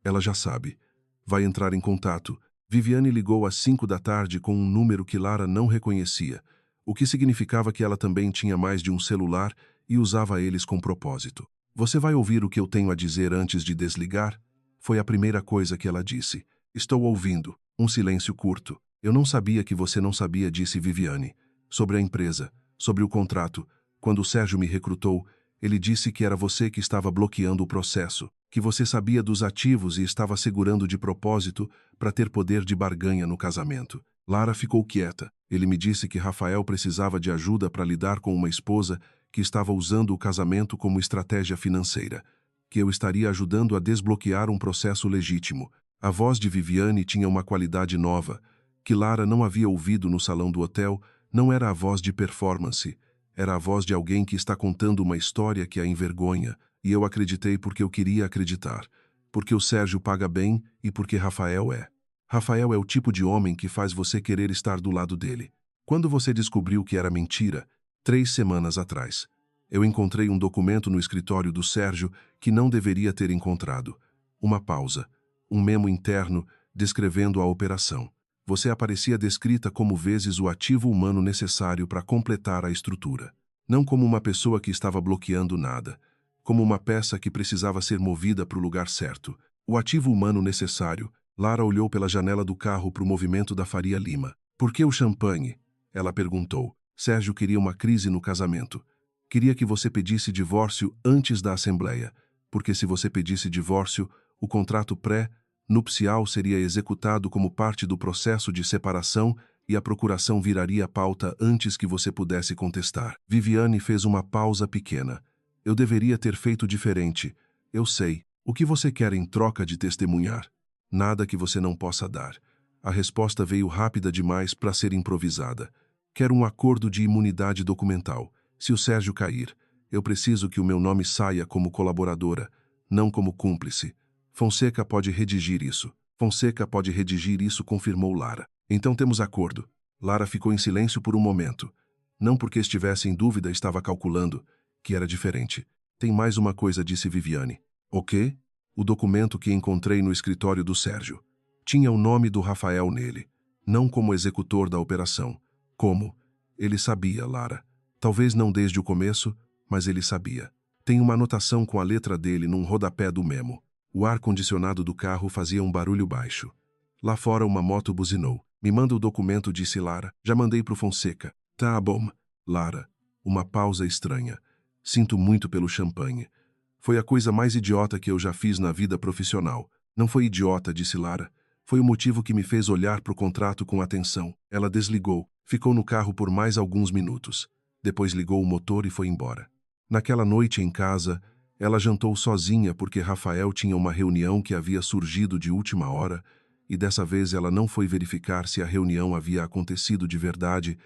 Ela já sabe. Vai entrar em contato. Viviane ligou às 5 da tarde com um número que Lara não reconhecia, o que significava que ela também tinha mais de um celular e usava eles com propósito. Você vai ouvir o que eu tenho a dizer antes de desligar? Foi a primeira coisa que ela disse. Estou ouvindo. Um silêncio curto. Eu não sabia que você não sabia, disse Viviane. Sobre a empresa, sobre o contrato. Quando o Sérgio me recrutou, ele disse que era você que estava bloqueando o processo, que você sabia dos ativos e estava segurando de propósito para ter poder de barganha no casamento. Lara ficou quieta. Ele me disse que Rafael precisava de ajuda para lidar com uma esposa que estava usando o casamento como estratégia financeira, que eu estaria ajudando a desbloquear um processo legítimo. A voz de Viviane tinha uma qualidade nova, que Lara não havia ouvido no salão do hotel. Não era a voz de performance, era a voz de alguém que está contando uma história que a envergonha, e eu acreditei porque eu queria acreditar, porque o Sérgio paga bem e porque Rafael é. Rafael é o tipo de homem que faz você querer estar do lado dele. Quando você descobriu que era mentira, 3 semanas atrás, eu encontrei um documento no escritório do Sérgio que não deveria ter encontrado. Uma pausa, um memo interno descrevendo a operação. Você aparecia descrita como vezes o ativo humano necessário para completar a estrutura. Não como uma pessoa que estava bloqueando nada, como uma peça que precisava ser movida para o lugar certo. O ativo humano necessário. Lara olhou pela janela do carro para o movimento da Faria Lima. Por que o champanhe? Ela perguntou. Sérgio queria uma crise no casamento. Queria que você pedisse divórcio antes da assembleia, porque se você pedisse divórcio, o contrato pré-nupcial seria executado como parte do processo de separação e a procuração viraria a pauta antes que você pudesse contestar. Viviane fez uma pausa pequena. Eu deveria ter feito diferente. Eu sei. O que você quer em troca de testemunhar? Nada que você não possa dar. A resposta veio rápida demais para ser improvisada. Quero um acordo de imunidade documental. Se o Sérgio cair, eu preciso que o meu nome saia como colaboradora, não como cúmplice. Fonseca pode redigir isso. Fonseca pode redigir isso, confirmou Lara. Então temos acordo. Lara ficou em silêncio por um momento. Não porque estivesse em dúvida, estava calculando que era diferente. Tem mais uma coisa, disse Viviane. O quê? O documento que encontrei no escritório do Sérgio. Tinha o nome do Rafael nele, não como executor da operação. Como? Ele sabia, Lara. Talvez não desde o começo, mas ele sabia. Tem uma anotação com a letra dele num rodapé do memo. O ar-condicionado do carro fazia um barulho baixo. Lá fora uma moto buzinou. Me manda o documento, disse Lara. Já mandei pro Fonseca. Tá bom. Lara. Uma pausa estranha. Sinto muito pelo champanhe. Foi a coisa mais idiota que eu já fiz na vida profissional. Não foi idiota, disse Lara. Foi o motivo que me fez olhar para o contrato com atenção. Ela desligou. Ficou no carro por mais alguns minutos. Depois ligou o motor e foi embora. Naquela noite em casa, ela jantou sozinha porque Rafael tinha uma reunião que havia surgido de última hora e dessa vez ela não foi verificar se a reunião havia acontecido de verdade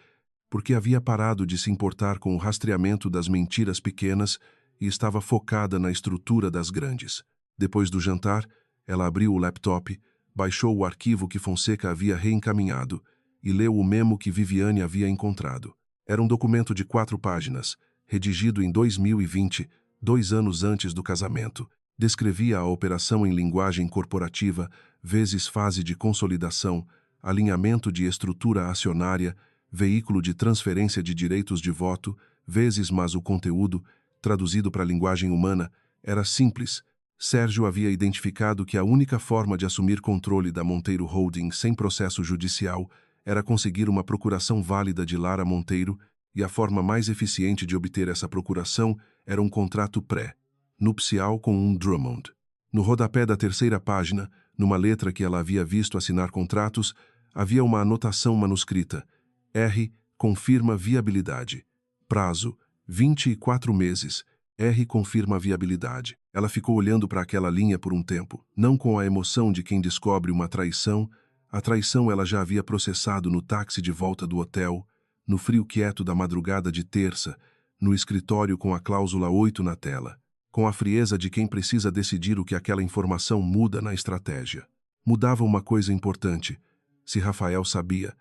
porque havia parado de se importar com o rastreamento das mentiras pequenas e estava focada na estrutura das grandes. Depois do jantar, ela abriu o laptop, baixou o arquivo que Fonseca havia reencaminhado e leu o memo que Viviane havia encontrado. Era um documento de 4 páginas, redigido em 2020, 2 anos antes do casamento. Descrevia a operação em linguagem corporativa, vezes fase de consolidação, alinhamento de estrutura acionária, veículo de transferência de direitos de voto, vezes mas o conteúdo, traduzido para a linguagem humana, era simples. Sérgio havia identificado que a única forma de assumir controle da Monteiro Holding sem processo judicial era conseguir uma procuração válida de Lara Monteiro, e a forma mais eficiente de obter essa procuração era um contrato pré-nupcial com um Drummond. No rodapé da 3ª página, numa letra que ela havia visto assinar contratos, havia uma anotação manuscrita. R. Confirma viabilidade. Prazo: 24 meses. R. Confirma viabilidade. Ela ficou olhando para aquela linha por um tempo, não com a emoção de quem descobre uma traição. A traição ela já havia processado no táxi de volta do hotel, no frio quieto da madrugada de terça, no escritório com a cláusula 8 na tela, com a frieza de quem precisa decidir o que aquela informação muda na estratégia. Mudava uma coisa importante. Se Rafael sabia,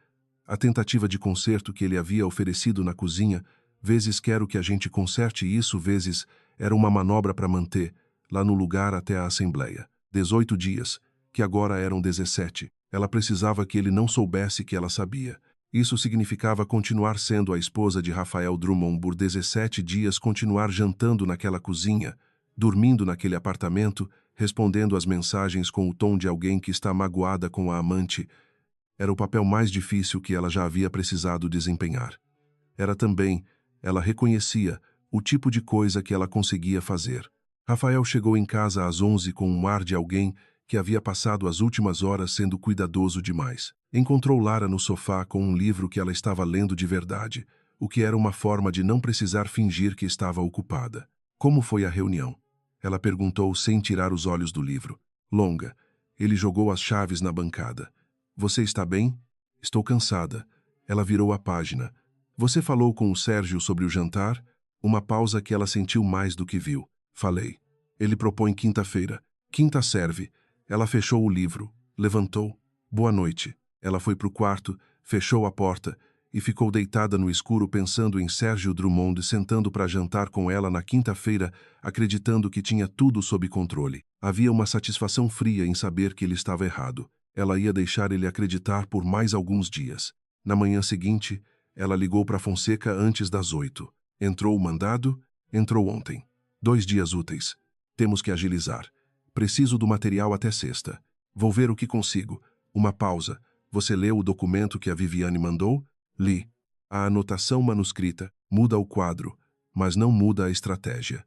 a tentativa de conserto que ele havia oferecido na cozinha, vezes quero que a gente conserte isso, vezes era uma manobra para manter, lá no lugar até a Assembleia. 18 dias, que agora eram 17. Ela precisava que ele não soubesse que ela sabia. Isso significava continuar sendo a esposa de Rafael Drummond por 17 dias, continuar jantando naquela cozinha, dormindo naquele apartamento, respondendo às mensagens com o tom de alguém que está magoada com a amante. Era o papel mais difícil que ela já havia precisado desempenhar. Era também, ela reconhecia, o tipo de coisa que ela conseguia fazer. Rafael chegou em casa às 11 com um ar de alguém que havia passado as últimas horas sendo cuidadoso demais. Encontrou Lara no sofá com um livro que ela estava lendo de verdade, o que era uma forma de não precisar fingir que estava ocupada. Como foi a reunião? Ela perguntou sem tirar os olhos do livro. Longa. Ele jogou as chaves na bancada. Você está bem? Estou cansada. Ela virou a página. Você falou com o Sérgio sobre o jantar? Uma pausa que ela sentiu mais do que viu. Falei. Ele propõe quinta-feira. Quinta serve. Ela fechou o livro. Levantou. Boa noite. Ela foi para o quarto, fechou a porta e ficou deitada no escuro pensando em Sérgio Drummond sentando para jantar com ela na quinta-feira, acreditando que tinha tudo sob controle. Havia uma satisfação fria em saber que ele estava errado. Ela ia deixar ele acreditar por mais alguns dias. Na manhã seguinte, ela ligou para Fonseca antes das 8. Entrou o mandado? Entrou ontem. 2 dias úteis. Temos que agilizar. Preciso do material até sexta. Vou ver o que consigo. Uma pausa. Você leu o documento que a Viviane mandou? Li. A anotação manuscrita muda o quadro, mas não muda a estratégia.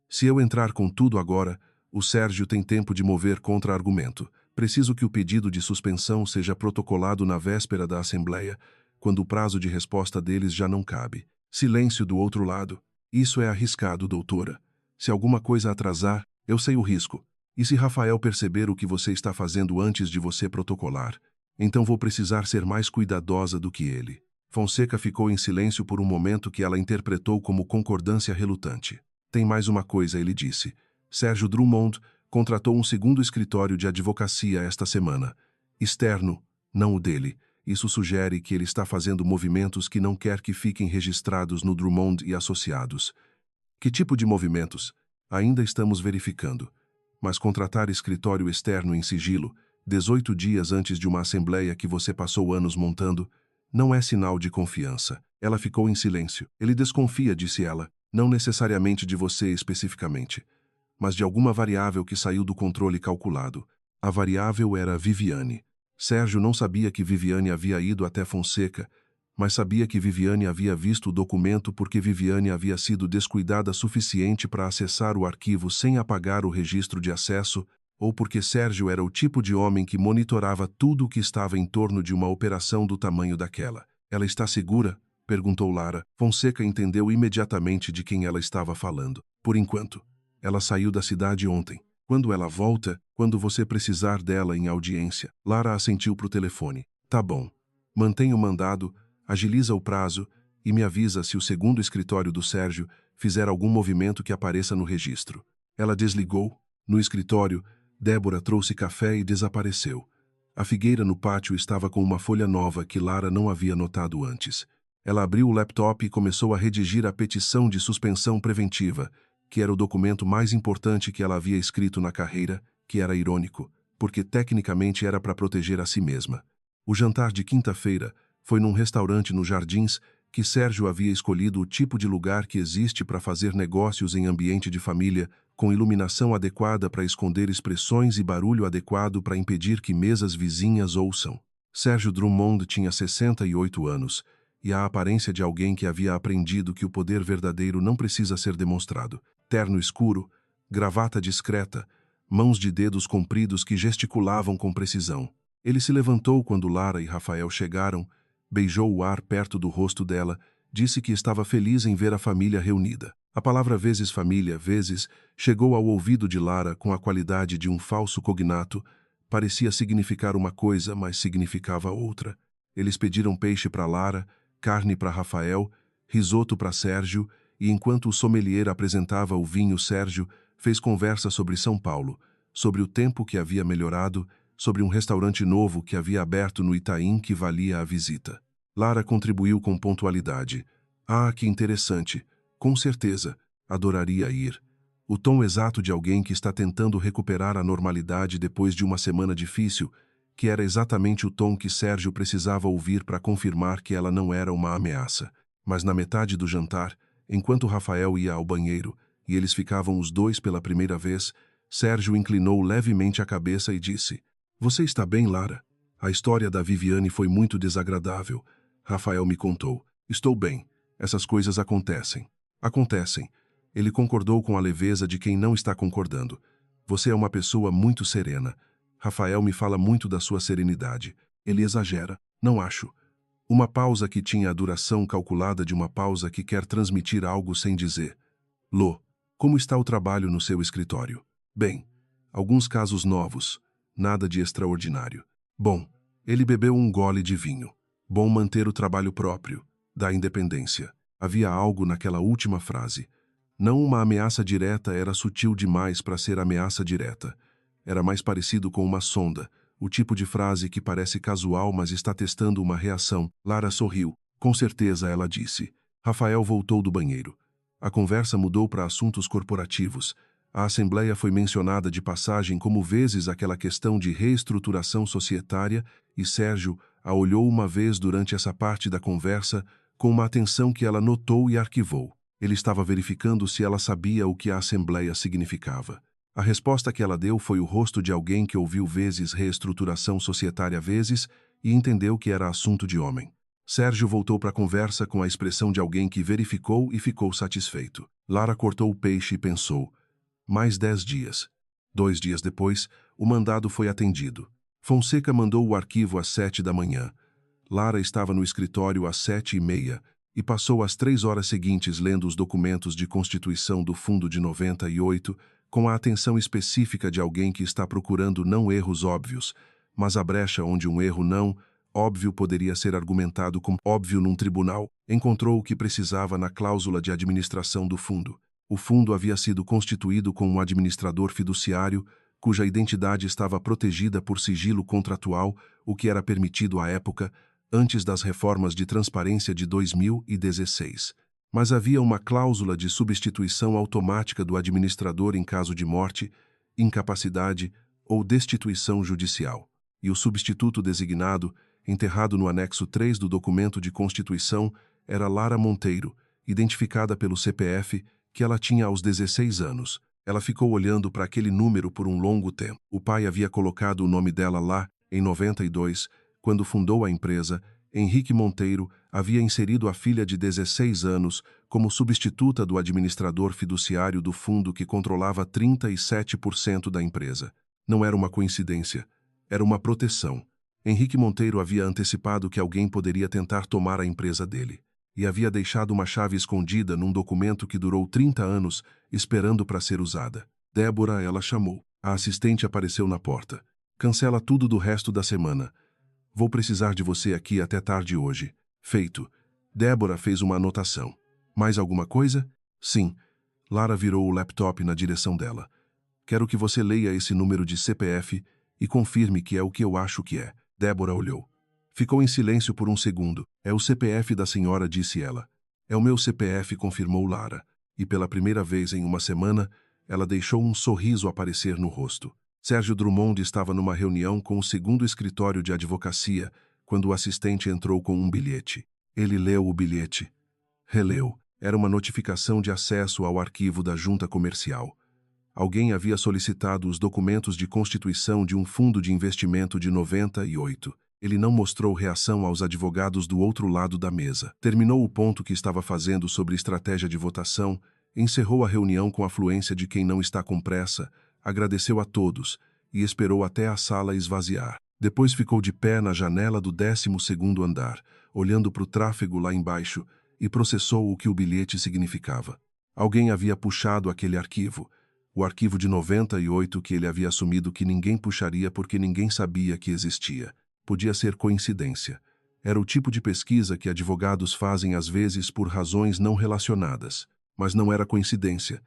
Se eu entrar com tudo agora, o Sérgio tem tempo de mover contra-argumento. Preciso que o pedido de suspensão seja protocolado na véspera da Assembleia, quando o prazo de resposta deles já não cabe. Silêncio do outro lado. Isso é arriscado, doutora. Se alguma coisa atrasar, eu sei o risco. E se Rafael perceber o que você está fazendo antes de você protocolar? Então vou precisar ser mais cuidadosa do que ele. Fonseca ficou em silêncio por um momento que ela interpretou como concordância relutante. Tem mais uma coisa, ele disse. Sérgio Drummond contratou um segundo escritório de advocacia esta semana. Externo, não o dele. Isso sugere que ele está fazendo movimentos que não quer que fiquem registrados no Drummond e Associados. Que tipo de movimentos? Ainda estamos verificando. Mas contratar escritório externo em sigilo, 18 dias antes de uma assembleia que você passou anos montando, não é sinal de confiança. Ela ficou em silêncio. Ele desconfia, disse ela, não necessariamente de você especificamente, mas de alguma variável que saiu do controle calculado. A variável era Viviane. Sérgio não sabia que Viviane havia ido até Fonseca, mas sabia que Viviane havia visto o documento porque Viviane havia sido descuidada suficiente para acessar o arquivo sem apagar o registro de acesso, ou porque Sérgio era o tipo de homem que monitorava tudo o que estava em torno de uma operação do tamanho daquela. Ela está segura? Perguntou Lara. Fonseca entendeu imediatamente de quem ela estava falando. Por enquanto. Ela saiu da cidade ontem. Quando ela volta, quando você precisar dela em audiência. Lara assentiu para o telefone. Tá bom. Mantenha o mandado, agiliza o prazo e me avisa se o segundo escritório do Sérgio fizer algum movimento que apareça no registro. Ela desligou. No escritório, Débora trouxe café e desapareceu. A figueira no pátio estava com uma folha nova que Lara não havia notado antes. Ela abriu o laptop e começou a redigir a petição de suspensão preventiva, que era o documento mais importante que ela havia escrito na carreira, que era irônico, porque tecnicamente era para proteger a si mesma. O jantar de quinta-feira foi num restaurante nos Jardins que Sérgio havia escolhido o tipo de lugar que existe para fazer negócios em ambiente de família, com iluminação adequada para esconder expressões e barulho adequado para impedir que mesas vizinhas ouçam. Sérgio Drummond tinha 68 anos, e a aparência de alguém que havia aprendido que o poder verdadeiro não precisa ser demonstrado. Terno escuro, gravata discreta, mãos de dedos compridos que gesticulavam com precisão. Ele se levantou quando Lara e Rafael chegaram, beijou o ar perto do rosto dela, disse que estava feliz em ver a família reunida. A palavra vezes família, vezes, chegou ao ouvido de Lara com a qualidade de um falso cognato. Parecia significar uma coisa, mas significava outra. Eles pediram peixe para Lara, carne para Rafael, risoto para Sérgio, e enquanto o sommelier apresentava o vinho, Sérgio fez conversa sobre São Paulo, sobre o tempo que havia melhorado, sobre um restaurante novo que havia aberto no Itaim que valia a visita. Lara contribuiu com pontualidade. Ah, que interessante. Com certeza, adoraria ir. O tom exato de alguém que está tentando recuperar a normalidade depois de uma semana difícil, que era exatamente o tom que Sérgio precisava ouvir para confirmar que ela não era uma ameaça. Mas na metade do jantar, enquanto Rafael ia ao banheiro, e eles ficavam os dois pela primeira vez, Sérgio inclinou levemente a cabeça e disse: "Você está bem, Lara? A história da Viviane foi muito desagradável. Rafael me contou. Estou bem. Essas coisas acontecem. Acontecem." Ele concordou com a leveza de quem não está concordando. "Você é uma pessoa muito serena. Rafael me fala muito da sua serenidade. Ele exagera, não acho." Uma pausa que tinha a duração calculada de uma pausa que quer transmitir algo sem dizer. "Lô, como está o trabalho no seu escritório?" "Bem, alguns casos novos. Nada de extraordinário." "Bom." Ele bebeu um gole de vinho. "Bom manter o trabalho próprio, da independência." Havia algo naquela última frase. Não uma ameaça direta era sutil demais para ser ameaça direta. Era mais parecido com uma sonda, o tipo de frase que parece casual mas está testando uma reação. Lara sorriu. "Com certeza," ela disse. Rafael voltou do banheiro. A conversa mudou para assuntos corporativos. A Assembleia foi mencionada de passagem como vezes aquela questão de reestruturação societária e Sérgio a olhou uma vez durante essa parte da conversa com uma atenção que ela notou e arquivou. Ele estava verificando se ela sabia o que a Assembleia significava. A resposta que ela deu foi o rosto de alguém que ouviu vezes reestruturação societária vezes e entendeu que era assunto de homem. Sérgio voltou para a conversa com a expressão de alguém que verificou e ficou satisfeito. Lara cortou o peixe e pensou. Mais 10 dias. 2 dias depois, o mandado foi atendido. Fonseca mandou o arquivo às 7 da manhã. Lara estava no escritório às 7h30 e passou as 3 horas seguintes lendo os documentos de constituição do Fundo de 98, com a atenção específica de alguém que está procurando não erros óbvios, mas a brecha onde um erro não óbvio poderia ser argumentado como óbvio num tribunal, encontrou o que precisava na cláusula de administração do fundo. O fundo havia sido constituído com um administrador fiduciário, cuja identidade estava protegida por sigilo contratual, o que era permitido à época, antes das reformas de transparência de 2016. Mas havia uma cláusula de substituição automática do administrador em caso de morte, incapacidade ou destituição judicial. E o substituto designado, enterrado no anexo 3 do documento de constituição, era Lara Monteiro, identificada pelo CPF que ela tinha aos 16 anos. Ela ficou olhando para aquele número por um longo tempo. O pai havia colocado o nome dela lá em 92, quando fundou a empresa. Henrique Monteiro havia inserido a filha de 16 anos como substituta do administrador fiduciário do fundo que controlava 37% da empresa. Não era uma coincidência, era uma proteção. Henrique Monteiro havia antecipado que alguém poderia tentar tomar a empresa dele, e havia deixado uma chave escondida num documento que durou 30 anos, esperando para ser usada. Débora, ela chamou. A assistente apareceu na porta. Cancela tudo do resto da semana. Vou precisar de você aqui até tarde hoje. Feito. Débora fez uma anotação. Mais alguma coisa? Sim. Lara virou o laptop na direção dela. Quero que você leia esse número de CPF e confirme que é o que eu acho que é. Débora olhou. Ficou em silêncio por um segundo. É o CPF da senhora, disse ela. É o meu CPF, confirmou Lara. E pela primeira vez em uma semana, ela deixou um sorriso aparecer no rosto. Sérgio Drummond estava numa reunião com o segundo escritório de advocacia, quando o assistente entrou com um bilhete. Ele leu o bilhete. Releu. Era uma notificação de acesso ao arquivo da junta comercial. Alguém havia solicitado os documentos de constituição de um fundo de investimento de 98. Ele não mostrou reação aos advogados do outro lado da mesa. Terminou o ponto que estava fazendo sobre estratégia de votação, encerrou a reunião com a fluência de quem não está com pressa, agradeceu a todos e esperou até a sala esvaziar. Depois ficou de pé na janela do 12º andar, olhando para o tráfego lá embaixo, e processou o que o bilhete significava. Alguém havia puxado aquele arquivo, o arquivo de 98 que ele havia assumido que ninguém puxaria porque ninguém sabia que existia. Podia ser coincidência. Era o tipo de pesquisa que advogados fazem às vezes por razões não relacionadas. Mas não era coincidência.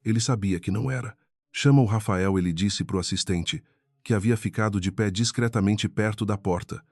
Ele sabia que não era. Chama o Rafael, ele disse para o assistente, que havia ficado de pé discretamente perto da porta.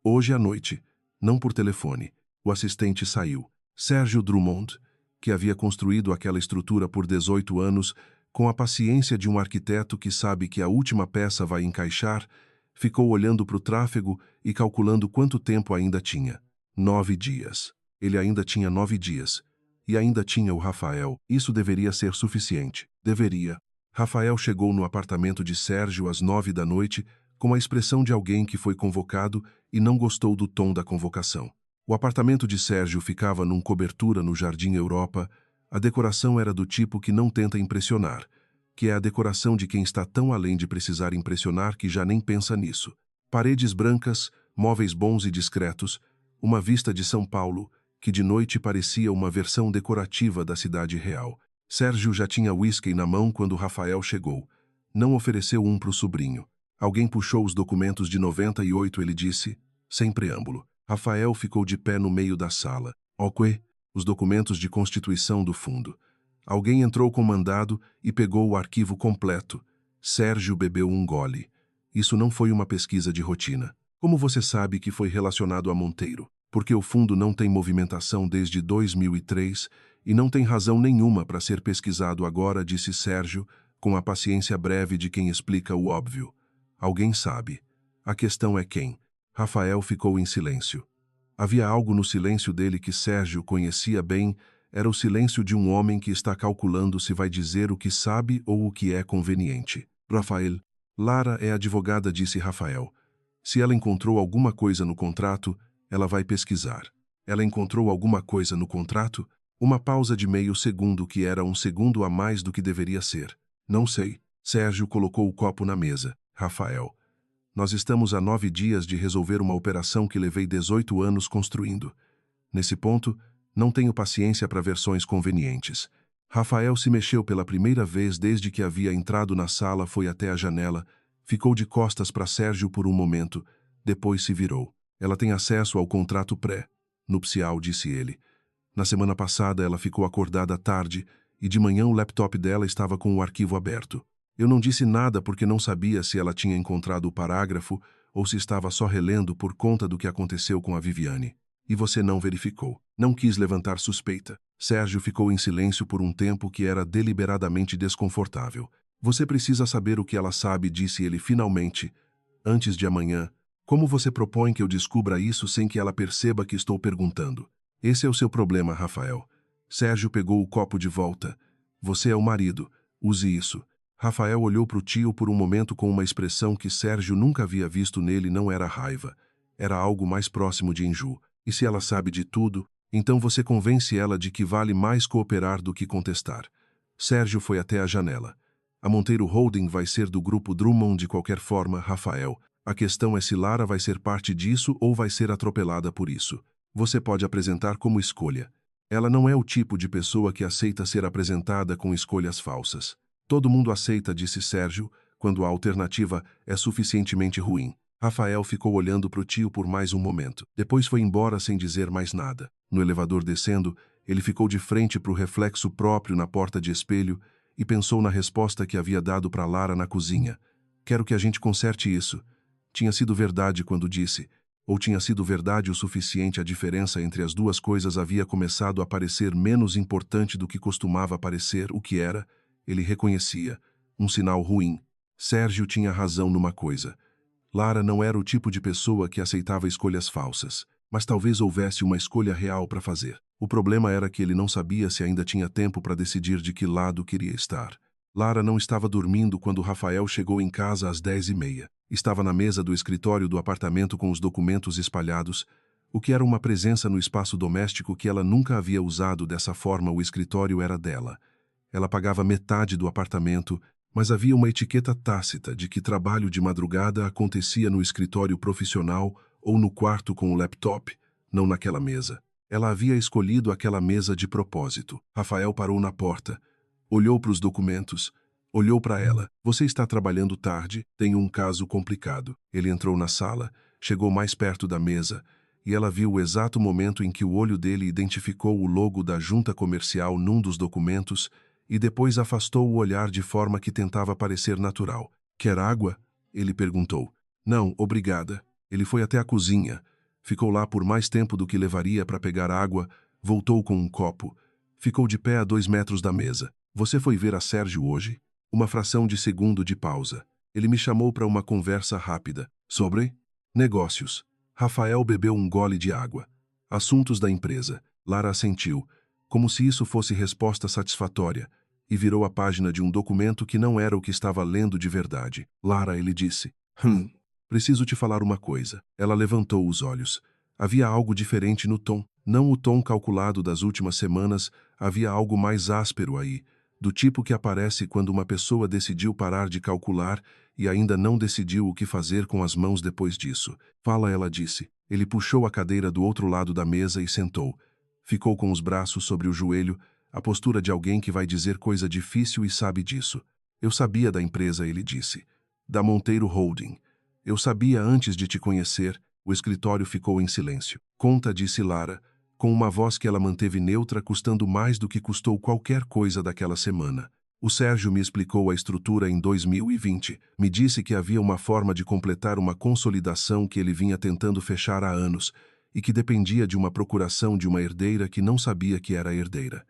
Hoje à noite, não por telefone. O assistente saiu. Sérgio Drummond, que havia construído aquela estrutura por 18 anos, com a paciência de um arquiteto que sabe que a última peça vai encaixar, ficou olhando para o tráfego e calculando quanto tempo ainda tinha. 9 dias. Ele ainda tinha 9 dias. E ainda tinha o Rafael. Isso deveria ser suficiente. Deveria. Rafael chegou no apartamento de Sérgio às 9 da noite, com a expressão de alguém que foi convocado e não gostou do tom da convocação. O apartamento de Sérgio ficava num cobertura no Jardim Europa. A decoração era do tipo que não tenta impressionar, que é a decoração de quem está tão além de precisar impressionar que já nem pensa nisso. Paredes brancas, móveis bons e discretos, uma vista de São Paulo, que de noite parecia uma versão decorativa da cidade real. Sérgio já tinha uísque na mão quando Rafael chegou. Não ofereceu um para o sobrinho. Alguém puxou os documentos de 98, ele disse, sem preâmbulo. Rafael ficou de pé no meio da sala. Ok, os documentos de constituição do fundo. Alguém entrou com mandado e pegou o arquivo completo. Sérgio bebeu um gole. Isso não foi uma pesquisa de rotina. Como você sabe que foi relacionado a Monteiro? Porque o fundo não tem movimentação desde 2003 e não tem razão nenhuma para ser pesquisado agora, disse Sérgio, com a paciência breve de quem explica o óbvio. Alguém sabe. A questão é quem. Rafael ficou em silêncio. Havia algo no silêncio dele que Sérgio conhecia bem. Era o silêncio de um homem que está calculando se vai dizer o que sabe ou o que é conveniente. Rafael. Lara é advogada, disse Rafael. Se ela encontrou alguma coisa no contrato, ela vai pesquisar. Ela encontrou alguma coisa no contrato? Uma pausa de meio segundo que era um segundo a mais do que deveria ser. Não sei. Sérgio colocou o copo na mesa. Rafael. Nós estamos a 9 dias de resolver uma operação que levei 18 anos construindo. Nesse ponto, não tenho paciência para versões convenientes. Rafael se mexeu pela primeira vez desde que havia entrado na sala, foi até a janela, ficou de costas para Sérgio por um momento, depois se virou. Ela tem acesso ao contrato pré-nupcial, disse ele. Na semana passada ela ficou acordada à tarde e de manhã o laptop dela estava com o arquivo aberto. Eu não disse nada porque não sabia se ela tinha encontrado o parágrafo ou se estava só relendo por conta do que aconteceu com a Viviane. E você não verificou. Não quis levantar suspeita. Sérgio ficou em silêncio por um tempo que era deliberadamente desconfortável. Você precisa saber o que ela sabe, disse ele finalmente. Antes de amanhã, como você propõe que eu descubra isso sem que ela perceba que estou perguntando? Esse é o seu problema, Rafael. Sérgio pegou o copo de volta. Você é o marido. Use isso. Rafael olhou para o tio por um momento com uma expressão que Sérgio nunca havia visto nele. Não era raiva. Era algo mais próximo de enjoo. E se ela sabe de tudo, então você convence ela de que vale mais cooperar do que contestar. Sérgio foi até a janela. A Monteiro Holding vai ser do grupo Drummond de qualquer forma, Rafael. A questão é se Lara vai ser parte disso ou vai ser atropelada por isso. Você pode apresentar como escolha. Ela não é o tipo de pessoa que aceita ser apresentada com escolhas falsas. Todo mundo aceita, disse Sérgio, quando a alternativa é suficientemente ruim. Rafael ficou olhando para o tio por mais um momento. Depois foi embora sem dizer mais nada. No elevador descendo, ele ficou de frente para o reflexo próprio na porta de espelho e pensou na resposta que havia dado para Lara na cozinha. Quero que a gente conserte isso. Tinha sido verdade quando disse, ou tinha sido verdade o suficiente. A diferença entre as duas coisas havia começado a parecer menos importante do que costumava parecer. O que era, ele reconhecia, um sinal ruim. Sérgio tinha razão numa coisa. Lara não era o tipo de pessoa que aceitava escolhas falsas, mas talvez houvesse uma escolha real para fazer. O problema era que ele não sabia se ainda tinha tempo para decidir de que lado queria estar. Lara não estava dormindo quando Rafael chegou em casa às 10h30. Estava na mesa do escritório do apartamento com os documentos espalhados, o que era uma presença no espaço doméstico que ela nunca havia usado dessa forma. O escritório era dela. Ela pagava metade do apartamento, mas havia uma etiqueta tácita de que trabalho de madrugada acontecia no escritório profissional ou no quarto com o laptop, não naquela mesa. Ela havia escolhido aquela mesa de propósito. Rafael parou na porta, olhou para os documentos, olhou para ela. Você está trabalhando tarde, tenho um caso complicado. Ele entrou na sala, chegou mais perto da mesa, e ela viu o exato momento em que o olho dele identificou o logo da junta comercial num dos documentos e depois afastou o olhar de forma que tentava parecer natural. Quer água? Ele perguntou. Não, obrigada. Ele foi até a cozinha. Ficou lá por mais tempo do que levaria para pegar água, voltou com um copo. Ficou de pé a 2 metros da mesa. Você foi ver a Sérgio hoje? Uma fração de segundo de pausa. Ele me chamou para uma conversa rápida. Sobre? Negócios. Rafael bebeu um gole de água. Assuntos da empresa. Lara assentiu, como se isso fosse resposta satisfatória, e virou a página de um documento que não era o que estava lendo de verdade. Lara, ele disse. Preciso te falar uma coisa. Ela levantou os olhos. Havia algo diferente no tom. Não o tom calculado das últimas semanas, havia algo mais áspero aí, do tipo que aparece quando uma pessoa decidiu parar de calcular e ainda não decidiu o que fazer com as mãos depois disso. Fala, ela disse. Ele puxou a cadeira do outro lado da mesa e sentou. Ficou com os braços sobre o joelho, a postura de alguém que vai dizer coisa difícil e sabe disso. Eu sabia da empresa, ele disse. Da Monteiro Holding. Eu sabia antes de te conhecer. O escritório ficou em silêncio. Conta, disse Lara, com uma voz que ela manteve neutra, custando mais do que custou qualquer coisa daquela semana. O Sérgio me explicou a estrutura em 2020. Me disse que havia uma forma de completar uma consolidação que ele vinha tentando fechar há anos e que dependia de uma procuração de uma herdeira que não sabia que era herdeira.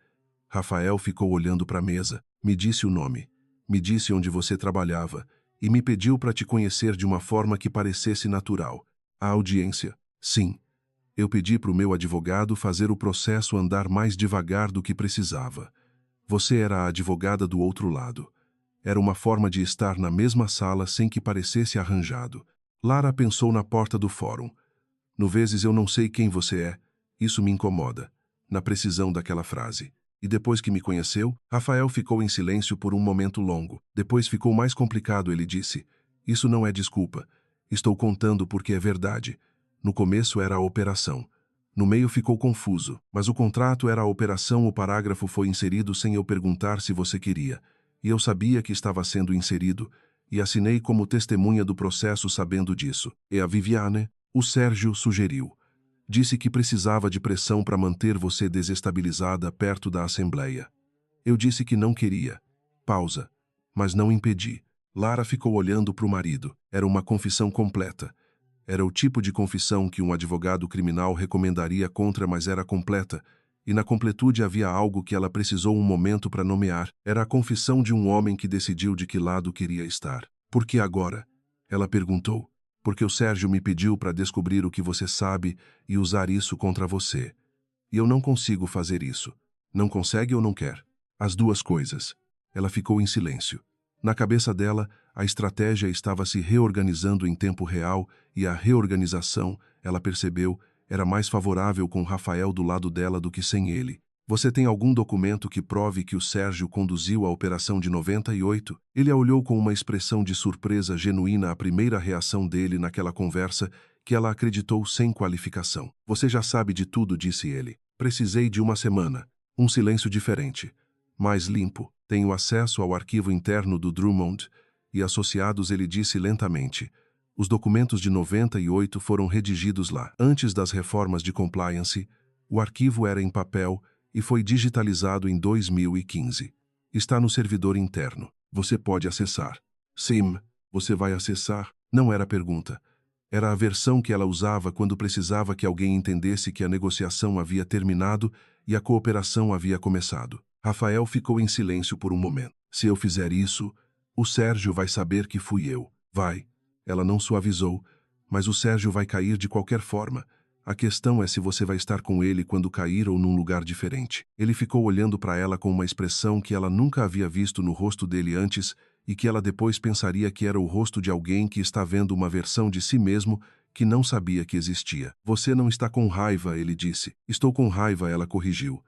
Rafael ficou olhando para a mesa. Me disse o nome. Me disse onde você trabalhava e me pediu para te conhecer de uma forma que parecesse natural. A audiência. Sim. Eu pedi para o meu advogado fazer o processo andar mais devagar do que precisava. Você era a advogada do outro lado. Era uma forma de estar na mesma sala sem que parecesse arranjado. Lara pensou na porta do fórum. No vezes eu não sei quem você é. Isso me incomoda. Na precisão daquela frase. E depois que me conheceu, Rafael ficou em silêncio por um momento longo. Depois ficou mais complicado, ele disse. Isso não é desculpa. Estou contando porque é verdade. No começo era a operação. No meio ficou confuso, mas o contrato era a operação. O parágrafo foi inserido sem eu perguntar se você queria. E eu sabia que estava sendo inserido, e assinei como testemunha do processo sabendo disso. E a Viviane, o Sérgio sugeriu. Disse que precisava de pressão para manter você desestabilizada perto da Assembleia. Eu disse que não queria. Pausa. Mas não impedi. Lara ficou olhando para o marido. Era uma confissão completa. Era o tipo de confissão que um advogado criminal recomendaria contra, mas era completa, E na completude havia algo que ela precisou um momento para nomear. Era a confissão de um homem que decidiu de que lado queria estar. Por que agora? Ela perguntou. Porque o Sérgio me pediu para descobrir o que você sabe e usar isso contra você. E eu não consigo fazer isso. Não consegue ou não quer? As duas coisas. Ela ficou em silêncio. Na cabeça dela, a estratégia estava se reorganizando em tempo real e a reorganização, ela percebeu, era mais favorável com Rafael do lado dela do que sem ele. Você tem algum documento que prove que o Sérgio conduziu a operação de 98? Ele a olhou com uma expressão de surpresa genuína à primeira reação dele naquela conversa que ela acreditou sem qualificação. Você já sabe de tudo, disse ele. Precisei de uma semana. Um silêncio diferente. Mais limpo. Tenho acesso ao arquivo interno do Drummond e associados, ele disse lentamente. Os documentos de 98 foram redigidos lá. Antes das reformas de compliance, o arquivo era em papel e foi digitalizado em 2015. Está no servidor interno. Você pode acessar. Sim, você vai acessar? Não era pergunta. Era a versão que ela usava quando precisava que alguém entendesse que a negociação havia terminado e a cooperação havia começado. Rafael ficou em silêncio por um momento. Se eu fizer isso, o Sérgio vai saber que fui eu. Vai. Ela não suavizou, mas o Sérgio vai cair de qualquer forma. A questão é se você vai estar com ele quando cair ou num lugar diferente. Ele ficou olhando para ela com uma expressão que ela nunca havia visto no rosto dele antes e que ela depois pensaria que era o rosto de alguém que está vendo uma versão de si mesmo que não sabia que existia. Você não está com raiva, ele disse. Estou com raiva, ela corrigiu.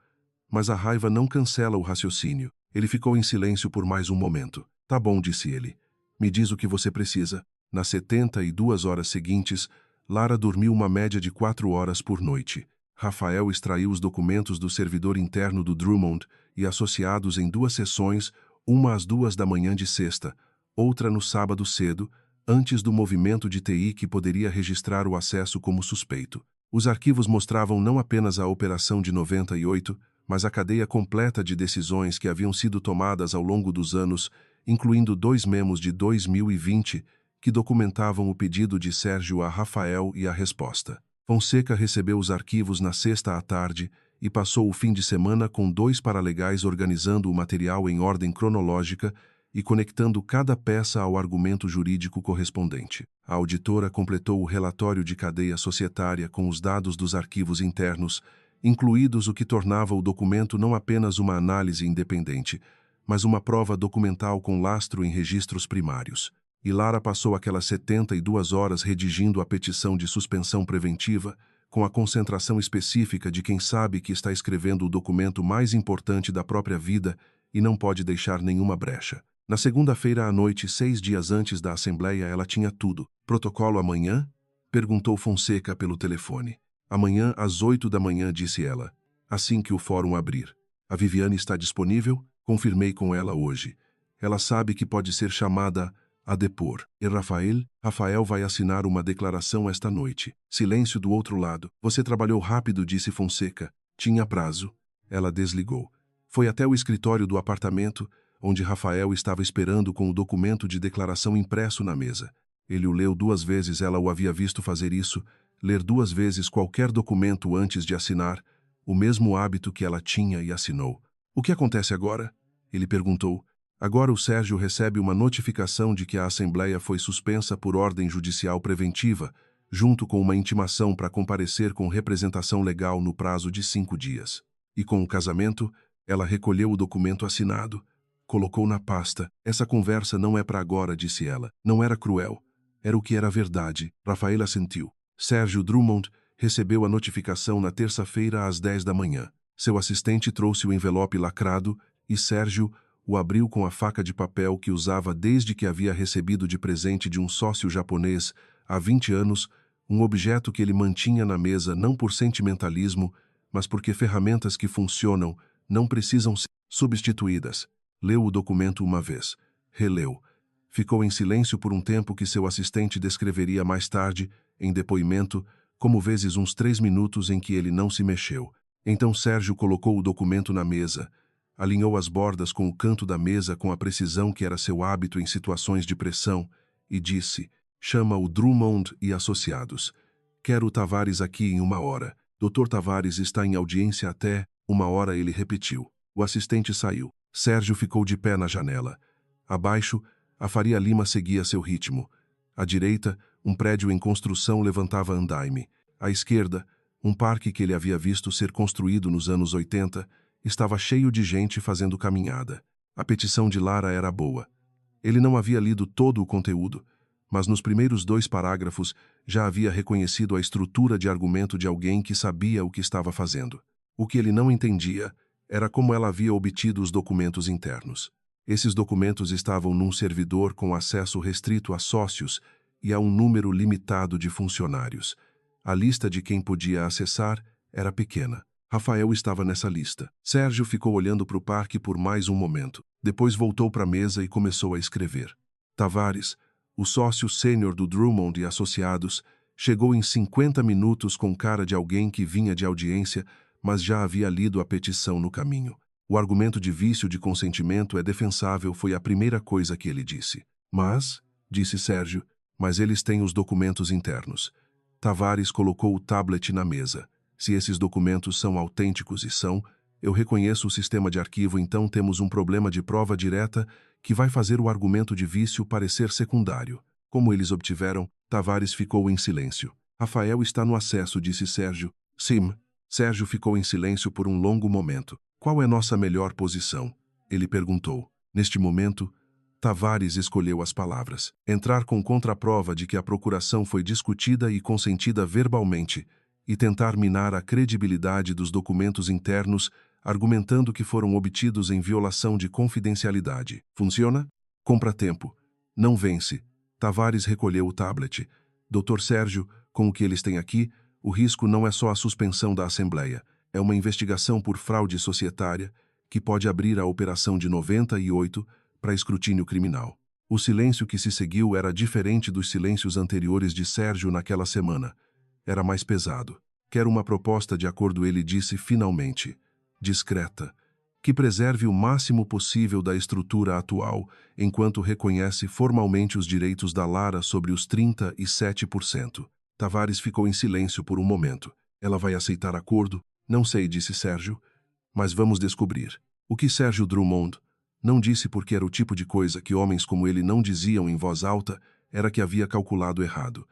Mas a raiva não cancela o raciocínio. Ele ficou em silêncio por mais um momento. Tá bom, disse ele. Me diz o que você precisa. Nas 72 horas seguintes, Lara dormiu uma média de 4 horas por noite. Rafael extraiu os documentos do servidor interno do Drummond e associados em 2 sessões, uma às 2 da manhã de sexta, outra no sábado cedo, antes do movimento de TI que poderia registrar o acesso como suspeito. Os arquivos mostravam não apenas a operação de 98, mas a cadeia completa de decisões que haviam sido tomadas ao longo dos anos, incluindo 2 memos de 2020, que documentavam o pedido de Sérgio a Rafael e a resposta. Fonseca recebeu os arquivos na sexta à tarde e passou o fim de semana com 2 paralegais organizando o material em ordem cronológica e conectando cada peça ao argumento jurídico correspondente. A auditora completou o relatório de cadeia societária com os dados dos arquivos internos, incluídos o que tornava o documento não apenas uma análise independente, mas uma prova documental com lastro em registros primários. E Lara passou aquelas 72 horas redigindo a petição de suspensão preventiva, com a concentração específica de quem sabe que está escrevendo o documento mais importante da própria vida e não pode deixar nenhuma brecha. Na segunda-feira à noite, 6 dias antes da assembleia, ela tinha tudo. Protocolo amanhã? Perguntou Fonseca pelo telefone. Amanhã, às 8 da manhã, disse ela. Assim que o fórum abrir. A Viviane está disponível? Confirmei com ela hoje. Ela sabe que pode ser chamada a depor. E Rafael vai assinar uma declaração esta noite. Silêncio do outro lado. Você trabalhou rápido, disse Fonseca. Tinha prazo. Ela desligou. Foi até o escritório do apartamento, onde Rafael estava esperando com o documento de declaração impresso na mesa. Ele o leu 2 vezes, ela o havia visto fazer isso, ler 2 vezes qualquer documento antes de assinar, o mesmo hábito que ela tinha, e assinou. O que acontece agora? Ele perguntou. Agora o Sérgio recebe uma notificação de que a Assembleia foi suspensa por ordem judicial preventiva, junto com uma intimação para comparecer com representação legal no prazo de 5 dias. E com o casamento, ela recolheu o documento assinado, colocou na pasta. Essa conversa não é para agora, disse ela. Não era cruel. Era o que era verdade. Rafaela sentiu. Sérgio Drummond recebeu a notificação na terça-feira às 10 da manhã. Seu assistente trouxe o envelope lacrado e Sérgio o abriu com a faca de papel que usava desde que havia recebido de presente de um sócio japonês há 20 anos, um objeto que ele mantinha na mesa não por sentimentalismo, mas porque ferramentas que funcionam não precisam ser substituídas. Leu o documento uma vez. Releu. Ficou em silêncio por um tempo que seu assistente descreveria mais tarde, em depoimento, como vezes uns 3 minutos em que ele não se mexeu. Então Sérgio colocou o documento na mesa, alinhou as bordas com o canto da mesa com a precisão que era seu hábito em situações de pressão e disse, chama o Drummond e associados. Quero o Tavares aqui em 1 hora. Dr. Tavares está em audiência até... Uma hora ele repetiu. O assistente saiu. Sérgio ficou de pé na janela. Abaixo, a Faria Lima seguia seu ritmo. À direita, um prédio em construção levantava andaime. À esquerda, um parque que ele havia visto ser construído nos anos 80 estava cheio de gente fazendo caminhada. A petição de Lara era boa. Ele não havia lido todo o conteúdo, mas nos primeiros 2 parágrafos já havia reconhecido a estrutura de argumento de alguém que sabia o que estava fazendo. O que ele não entendia era como ela havia obtido os documentos internos. Esses documentos estavam num servidor com acesso restrito a sócios e a um número limitado de funcionários. A lista de quem podia acessar era pequena. Rafael estava nessa lista. Sérgio ficou olhando para o parque por mais um momento. Depois voltou para a mesa e começou a escrever. Tavares, o sócio sênior do Drummond e Associados, chegou em 50 minutos com cara de alguém que vinha de audiência, mas já havia lido a petição no caminho. O argumento de vício de consentimento é defensável, foi a primeira coisa que ele disse. Mas, disse Sérgio, mas eles têm os documentos internos. Tavares colocou o tablet na mesa. Se esses documentos são autênticos e são, eu reconheço o sistema de arquivo, então temos um problema de prova direta que vai fazer o argumento de vício parecer secundário. Como eles obtiveram, Tavares ficou em silêncio. Rafael está no acesso, disse Sérgio. Sim. Sérgio ficou em silêncio por um longo momento. Qual é nossa melhor posição? Ele perguntou. Neste momento, Tavares escolheu as palavras. Entrar com contraprova de que a procuração foi discutida e consentida verbalmente e tentar minar a credibilidade dos documentos internos, argumentando que foram obtidos em violação de confidencialidade. Funciona? Compra tempo. Não vence. Tavares recolheu o tablet. Dr. Sérgio, com o que eles têm aqui, o risco não é só a suspensão da Assembleia. É uma investigação por fraude societária que pode abrir a operação de 98 para escrutínio criminal. O silêncio que se seguiu era diferente dos silêncios anteriores de Sérgio naquela semana. Era mais pesado. Quero uma proposta de acordo, ele disse finalmente. Discreta. Que preserve o máximo possível da estrutura atual, enquanto reconhece formalmente os direitos da Lara sobre os 37%. Tavares ficou em silêncio por um momento. Ela vai aceitar acordo? Não sei, disse Sérgio, mas vamos descobrir. O que Sérgio Drummond não disse porque era o tipo de coisa que homens como ele não diziam em voz alta, era que havia calculado errado.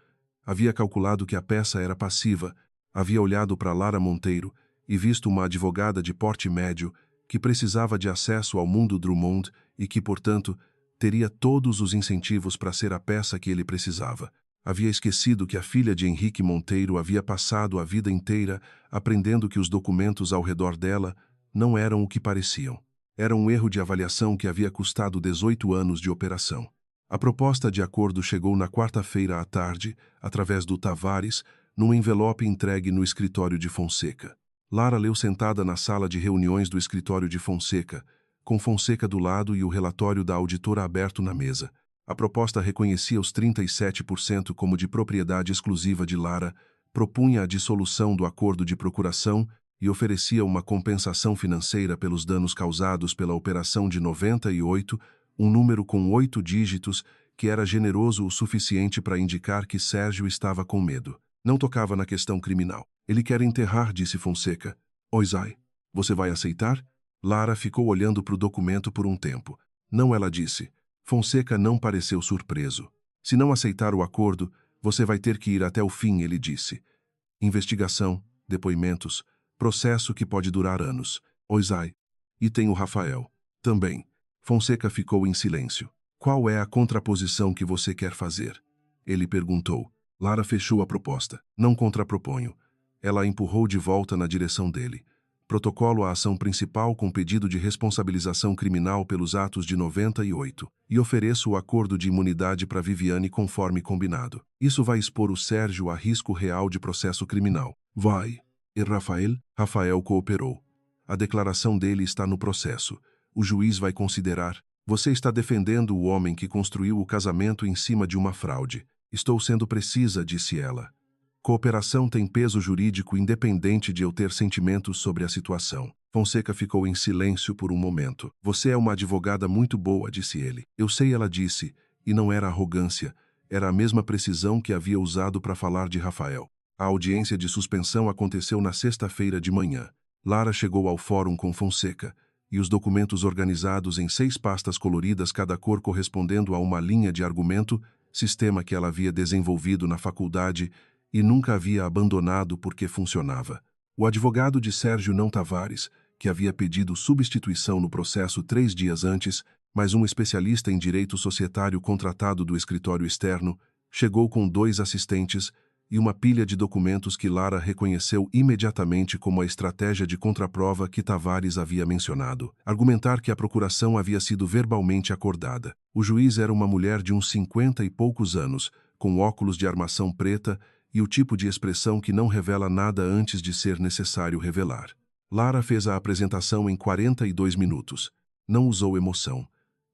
Havia calculado que a peça era passiva, havia olhado para Lara Monteiro e visto uma advogada de porte médio que precisava de acesso ao mundo Drummond e que, portanto, teria todos os incentivos para ser a peça que ele precisava. Havia esquecido que a filha de Henrique Monteiro havia passado a vida inteira aprendendo que os documentos ao redor dela não eram o que pareciam. Era um erro de avaliação que havia custado 18 anos de operação. A proposta de acordo chegou na quarta-feira à tarde, através do Tavares, num envelope entregue no escritório de Fonseca. Lara leu sentada na sala de reuniões do escritório de Fonseca, com Fonseca do lado e o relatório da auditora aberto na mesa. A proposta reconhecia os 37% como de propriedade exclusiva de Lara, propunha a dissolução do acordo de procuração e oferecia uma compensação financeira pelos danos causados pela operação de 98, um número com 8 dígitos que era generoso o suficiente para indicar que Sérgio estava com medo. Não tocava na questão criminal. Ele quer enterrar, disse Fonseca. Oisai, você vai aceitar? Lara ficou olhando para o documento por um tempo. Não, ela disse. Fonseca não pareceu surpreso. Se não aceitar o acordo, você vai ter que ir até o fim, ele disse. Investigação, depoimentos, processo que pode durar anos. Oisai. E tem o Rafael. Também. Fonseca ficou em silêncio. Qual é a contraposição que você quer fazer? Ele perguntou. Lara fechou a proposta. Não contraproponho. Ela a empurrou de volta na direção dele. Protocolo a ação principal com pedido de responsabilização criminal pelos atos de 98 e ofereço o acordo de imunidade para Viviane conforme combinado. Isso vai expor o Sérgio a risco real de processo criminal. Vai. E Rafael? Rafael cooperou. A declaração dele está no processo. O juiz vai considerar. Você está defendendo o homem que construiu o casamento em cima de uma fraude. Estou sendo precisa, disse ela. Cooperação tem peso jurídico independente de eu ter sentimentos sobre a situação. Fonseca ficou em silêncio por um momento. Você é uma advogada muito boa, disse ele. Eu sei, ela disse, e não era arrogância, era a mesma precisão que havia usado para falar de Rafael. A audiência de suspensão aconteceu na sexta-feira de manhã. Lara chegou ao fórum com Fonseca, e os documentos organizados em 6 pastas coloridas, cada cor correspondendo a uma linha de argumento, sistema que ela havia desenvolvido na faculdade e nunca havia abandonado porque funcionava. O advogado de Sérgio Não Tavares, que havia pedido substituição no processo 3 dias antes, mas um especialista em direito societário contratado do escritório externo, chegou com 2 assistentes e uma pilha de documentos que Lara reconheceu imediatamente como a estratégia de contraprova que Tavares havia mencionado. Argumentar que a procuração havia sido verbalmente acordada. O juiz era uma mulher de uns 50 e poucos anos, com óculos de armação preta e o tipo de expressão que não revela nada antes de ser necessário revelar. Lara fez a apresentação em 42 minutos. Não usou emoção.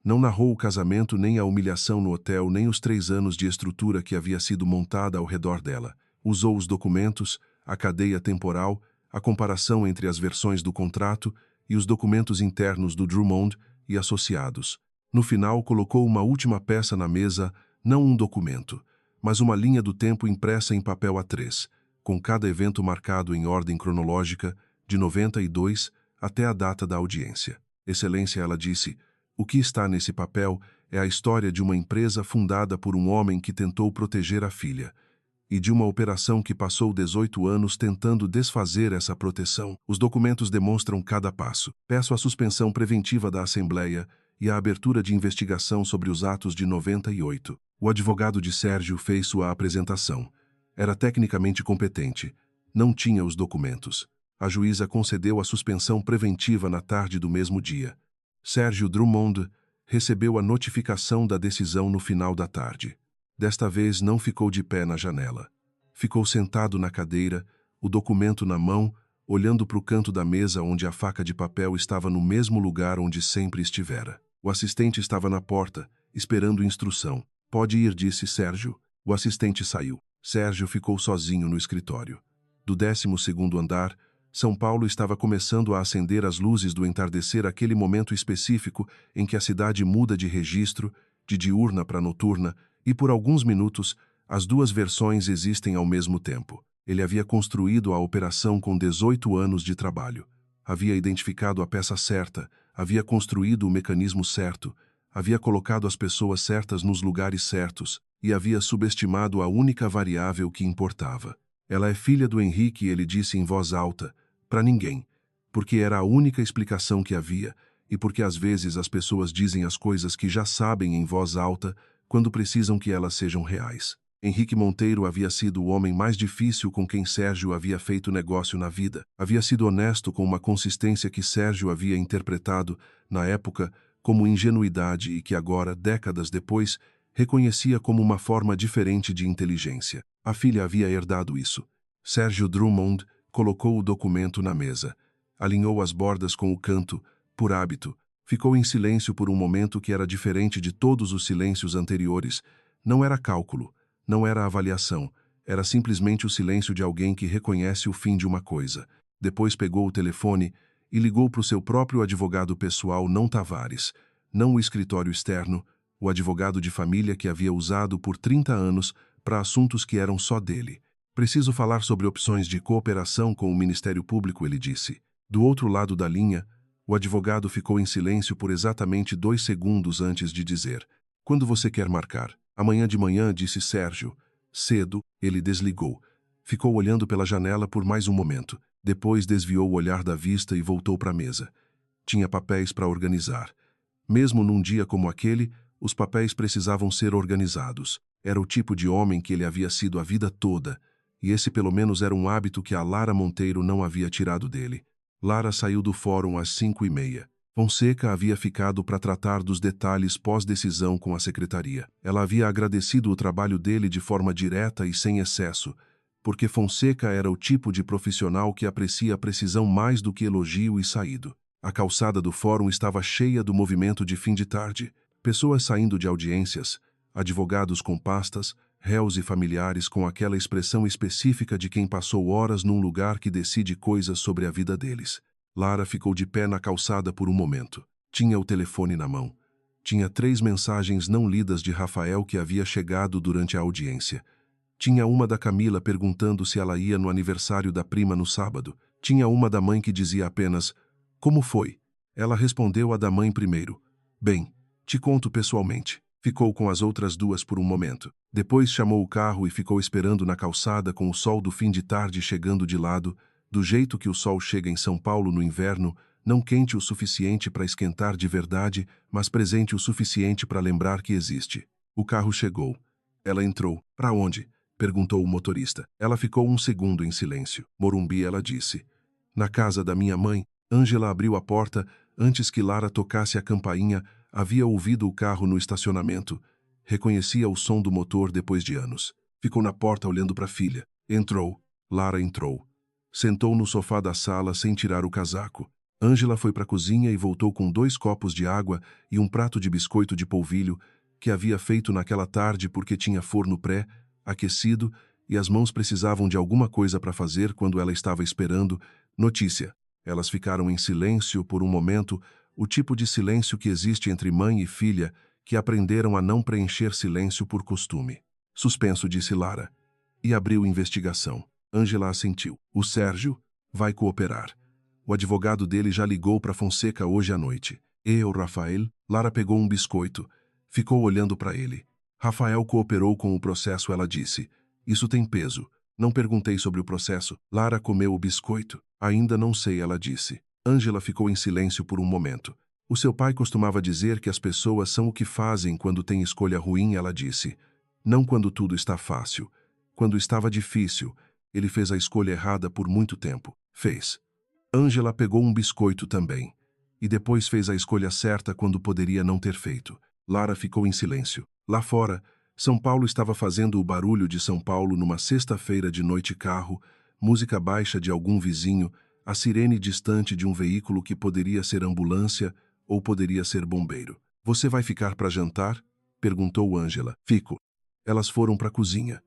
Não narrou o casamento, nem a humilhação no hotel, nem os 3 anos de estrutura que havia sido montada ao redor dela. Usou os documentos, a cadeia temporal, a comparação entre as versões do contrato e os documentos internos do Drummond e associados. No final, colocou uma última peça na mesa, não um documento, mas uma linha do tempo impressa em papel A3, com cada evento marcado em ordem cronológica, de 92 até a data da audiência. Excelência, ela disse, o que está nesse papel é a história de uma empresa fundada por um homem que tentou proteger a filha, e de uma operação que passou 18 anos tentando desfazer essa proteção. Os documentos demonstram cada passo. Peço a suspensão preventiva da Assembleia e a abertura de investigação sobre os atos de 98. O advogado de Sérgio fez sua apresentação. Era tecnicamente competente. Não tinha os documentos. A juíza concedeu a suspensão preventiva na tarde do mesmo dia. Sérgio Drummond recebeu a notificação da decisão no final da tarde. Desta vez não ficou de pé na janela. Ficou sentado na cadeira, o documento na mão, olhando para o canto da mesa onde a faca de papel estava no mesmo lugar onde sempre estivera. O assistente estava na porta, esperando instrução. Pode ir, disse Sérgio. O assistente saiu. Sérgio ficou sozinho no escritório. Do 12º andar, São Paulo estava começando a acender as luzes do entardecer, aquele momento específico em que a cidade muda de registro, de diurna para noturna, e por alguns minutos, as 2 versões existem ao mesmo tempo. Ele havia construído a operação com 18 anos de trabalho. Havia identificado a peça certa, havia construído o mecanismo certo, havia colocado as pessoas certas nos lugares certos e havia subestimado a única variável que importava. Ela é filha do Henrique, ele disse em voz alta, para ninguém, porque era a única explicação que havia e porque às vezes as pessoas dizem as coisas que já sabem em voz alta quando precisam que elas sejam reais. Henrique Monteiro havia sido o homem mais difícil com quem Sérgio havia feito negócio na vida. Havia sido honesto com uma consistência que Sérgio havia interpretado, na época, como ingenuidade e que agora, décadas depois, reconhecia como uma forma diferente de inteligência. A filha havia herdado isso. Sérgio Drummond colocou o documento na mesa. Alinhou as bordas com o canto, por hábito. Ficou em silêncio por um momento que era diferente de todos os silêncios anteriores. Não era cálculo, não era avaliação. Era simplesmente o silêncio de alguém que reconhece o fim de uma coisa. Depois pegou o telefone e ligou para o seu próprio advogado pessoal, não Tavares, não o escritório externo, o advogado de família que havia usado por 30 anos para assuntos que eram só dele. Preciso falar sobre opções de cooperação com o Ministério Público, ele disse. Do outro lado da linha, o advogado ficou em silêncio por exatamente 2 segundos antes de dizer: quando você quer marcar? Amanhã de manhã, disse Sérgio. Cedo, ele desligou. Ficou olhando pela janela por mais um momento. Depois desviou o olhar da vista e voltou para a mesa. Tinha papéis para organizar. Mesmo num dia como aquele, os papéis precisavam ser organizados. Era o tipo de homem que ele havia sido a vida toda, e esse pelo menos era um hábito que a Lara Monteiro não havia tirado dele. Lara saiu do fórum às 5h30. Fonseca havia ficado para tratar dos detalhes pós-decisão com a secretaria. Ela havia agradecido o trabalho dele de forma direta e sem excesso, porque Fonseca era o tipo de profissional que aprecia a precisão mais do que elogio e saído. A calçada do fórum estava cheia do movimento de fim de tarde. Pessoas saindo de audiências, advogados com pastas, réus e familiares com aquela expressão específica de quem passou horas num lugar que decide coisas sobre a vida deles. Lara ficou de pé na calçada por um momento. Tinha o telefone na mão. Tinha 3 mensagens não lidas de Rafael que havia chegado durante a audiência. Tinha uma da Camila perguntando se ela ia no aniversário da prima no sábado. Tinha uma da mãe que dizia apenas, como foi? Ela respondeu a da mãe primeiro. Bem, te conto pessoalmente. Ficou com as outras duas por um momento. Depois chamou o carro e ficou esperando na calçada com o sol do fim de tarde chegando de lado, do jeito que o sol chega em São Paulo no inverno, não quente o suficiente para esquentar de verdade, mas presente o suficiente para lembrar que existe. O carro chegou. Ela entrou. Para onde? Perguntou o motorista. Ela ficou um segundo em silêncio. Morumbi, ela disse. Na casa da minha mãe. Ângela abriu a porta. Antes que Lara tocasse a campainha, havia ouvido o carro no estacionamento. Reconhecia o som do motor depois de anos. Ficou na porta olhando para a filha. Entrou. Lara entrou. Sentou no sofá da sala sem tirar o casaco. Ângela foi para a cozinha e voltou com 2 copos de água e um prato de biscoito de polvilho que havia feito naquela tarde porque tinha forno pré-aquecido e as mãos precisavam de alguma coisa para fazer quando ela estava esperando notícia. Elas ficaram em silêncio por um momento, o tipo de silêncio que existe entre mãe e filha, que aprenderam a não preencher silêncio por costume. Suspenso, disse Lara. E abriu investigação. Ângela assentiu. O Sérgio vai cooperar. O advogado dele já ligou para Fonseca hoje à noite. Eu, Rafael, Lara pegou um biscoito. Ficou olhando para ele. Rafael cooperou com o processo, ela disse. Isso tem peso. Não perguntei sobre o processo. Lara comeu o biscoito. Ainda não sei, ela disse. Ângela ficou em silêncio por um momento. O seu pai costumava dizer que as pessoas são o que fazem quando têm escolha ruim, ela disse. Não quando tudo está fácil. Quando estava difícil, ele fez a escolha errada por muito tempo. Fez. Ângela pegou um biscoito também. E depois fez a escolha certa quando poderia não ter feito. Lara ficou em silêncio. Lá fora, São Paulo estava fazendo o barulho de São Paulo numa sexta-feira de noite carro, música baixa de algum vizinho, a sirene distante de um veículo que poderia ser ambulância ou poderia ser bombeiro. Você vai ficar para jantar? Perguntou Ângela. Fico. Elas foram para a cozinha.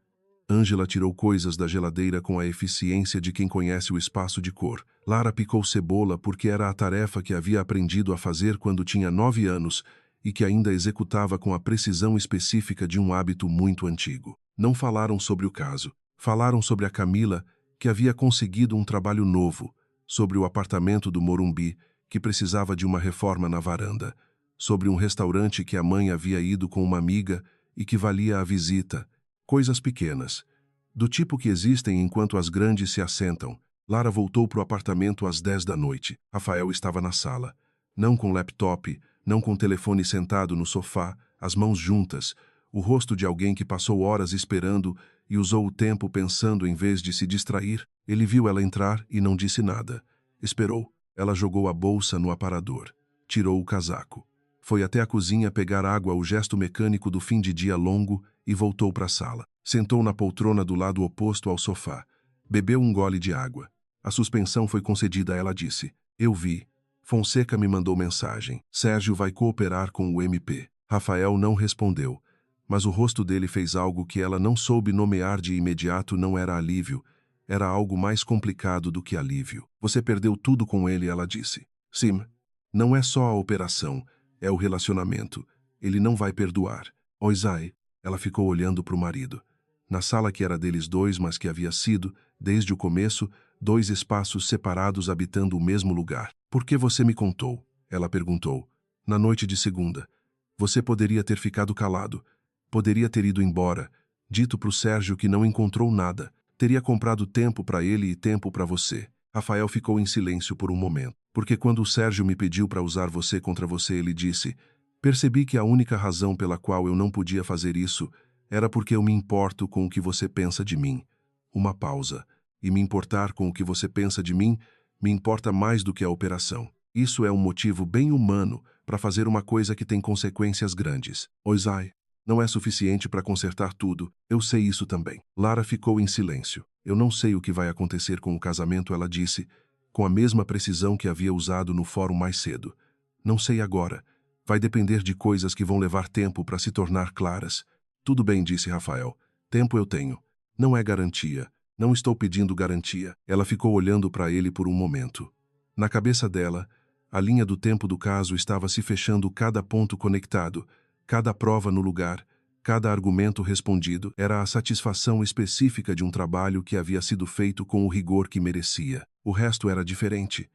Ângela tirou coisas da geladeira com a eficiência de quem conhece o espaço de cor. Lara picou cebola porque era a tarefa que havia aprendido a fazer quando tinha 9 anos e que ainda executava com a precisão específica de um hábito muito antigo. Não falaram sobre o caso. Falaram sobre a Camila, que havia conseguido um trabalho novo, sobre o apartamento do Morumbi, que precisava de uma reforma na varanda, sobre um restaurante que a mãe havia ido com uma amiga e que valia a visita. Coisas pequenas, do tipo que existem enquanto as grandes se assentam. Lara voltou para o apartamento às 10 da noite. Rafael estava na sala. Não com laptop, não com o telefone sentado no sofá, as mãos juntas, o rosto de alguém que passou horas esperando e usou o tempo pensando em vez de se distrair. Ele viu ela entrar e não disse nada. Esperou. Ela jogou a bolsa no aparador. Tirou o casaco. Foi até a cozinha pegar água, o gesto mecânico do fim de dia longo, e voltou para a sala. Sentou na poltrona do lado oposto ao sofá. Bebeu um gole de água. A suspensão foi concedida, ela disse. Eu vi. Fonseca me mandou mensagem. Sérgio vai cooperar com o MP. Rafael não respondeu, mas o rosto dele fez algo que ela não soube nomear de imediato. Não era alívio. Era algo mais complicado do que alívio. Você perdeu tudo com ele, ela disse. Sim. Não é só a operação, é o relacionamento. Ele não vai perdoar. Oisai. Ela ficou olhando para o marido. Na sala que era deles dois, mas que havia sido, desde o começo, 2 espaços separados habitando o mesmo lugar. Por que você me contou? Ela perguntou. Na noite de segunda. Você poderia ter ficado calado. Poderia ter ido embora. Dito para o Sérgio que não encontrou nada. Teria comprado tempo para ele e tempo para você. Rafael ficou em silêncio por um momento. Porque quando o Sérgio me pediu para usar você contra você, ele disse... Percebi que a única razão pela qual eu não podia fazer isso era porque eu me importo com o que você pensa de mim. Uma pausa. E me importar com o que você pensa de mim me importa mais do que a operação. Isso é um motivo bem humano para fazer uma coisa que tem consequências grandes. Oisai, não é suficiente para consertar tudo. Eu sei isso também. Lara ficou em silêncio. Eu não sei o que vai acontecer com o casamento, ela disse, com a mesma precisão que havia usado no fórum mais cedo. Não sei agora. Vai depender de coisas que vão levar tempo para se tornar claras. Tudo bem, disse Rafael. Tempo eu tenho. Não é garantia. Não estou pedindo garantia. Ela ficou olhando para ele por um momento. Na cabeça dela, a linha do tempo do caso estava se fechando, cada ponto conectado, cada prova no lugar, cada argumento respondido. Era a satisfação específica de um trabalho que havia sido feito com o rigor que merecia. O resto era diferente.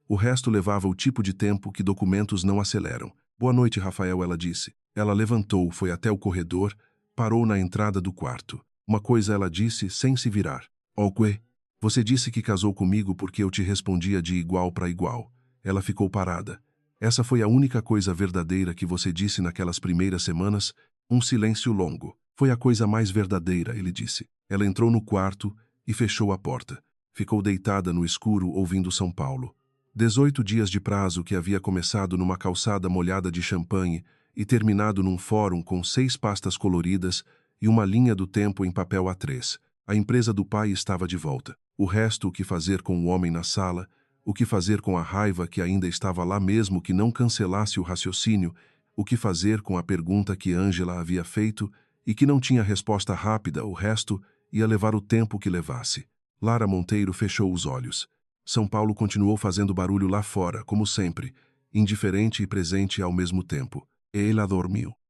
O resto levava o tipo de tempo que documentos não aceleram. Boa noite, Rafael, ela disse. Ela levantou, foi até o corredor, parou na entrada do quarto. Uma coisa ela disse sem se virar. Oque, você disse que casou comigo porque eu te respondia de igual para igual. Ela ficou parada. Essa foi a única coisa verdadeira que você disse naquelas primeiras semanas? Um silêncio longo. Foi a coisa mais verdadeira, ele disse. Ela entrou no quarto e fechou a porta. Ficou deitada no escuro ouvindo São Paulo. 18 dias de prazo que havia começado numa calçada molhada de champanhe e terminado num fórum com 6 pastas coloridas e uma linha do tempo em papel A3. A empresa do pai estava de volta. O resto, o que fazer com o homem na sala, o que fazer com a raiva que ainda estava lá mesmo que não cancelasse o raciocínio, o que fazer com a pergunta que Ângela havia feito e que não tinha resposta rápida, o resto ia levar o tempo que levasse. Lara Monteiro fechou os olhos. São Paulo continuou fazendo barulho lá fora, como sempre, indiferente e presente ao mesmo tempo. Ela dormiu.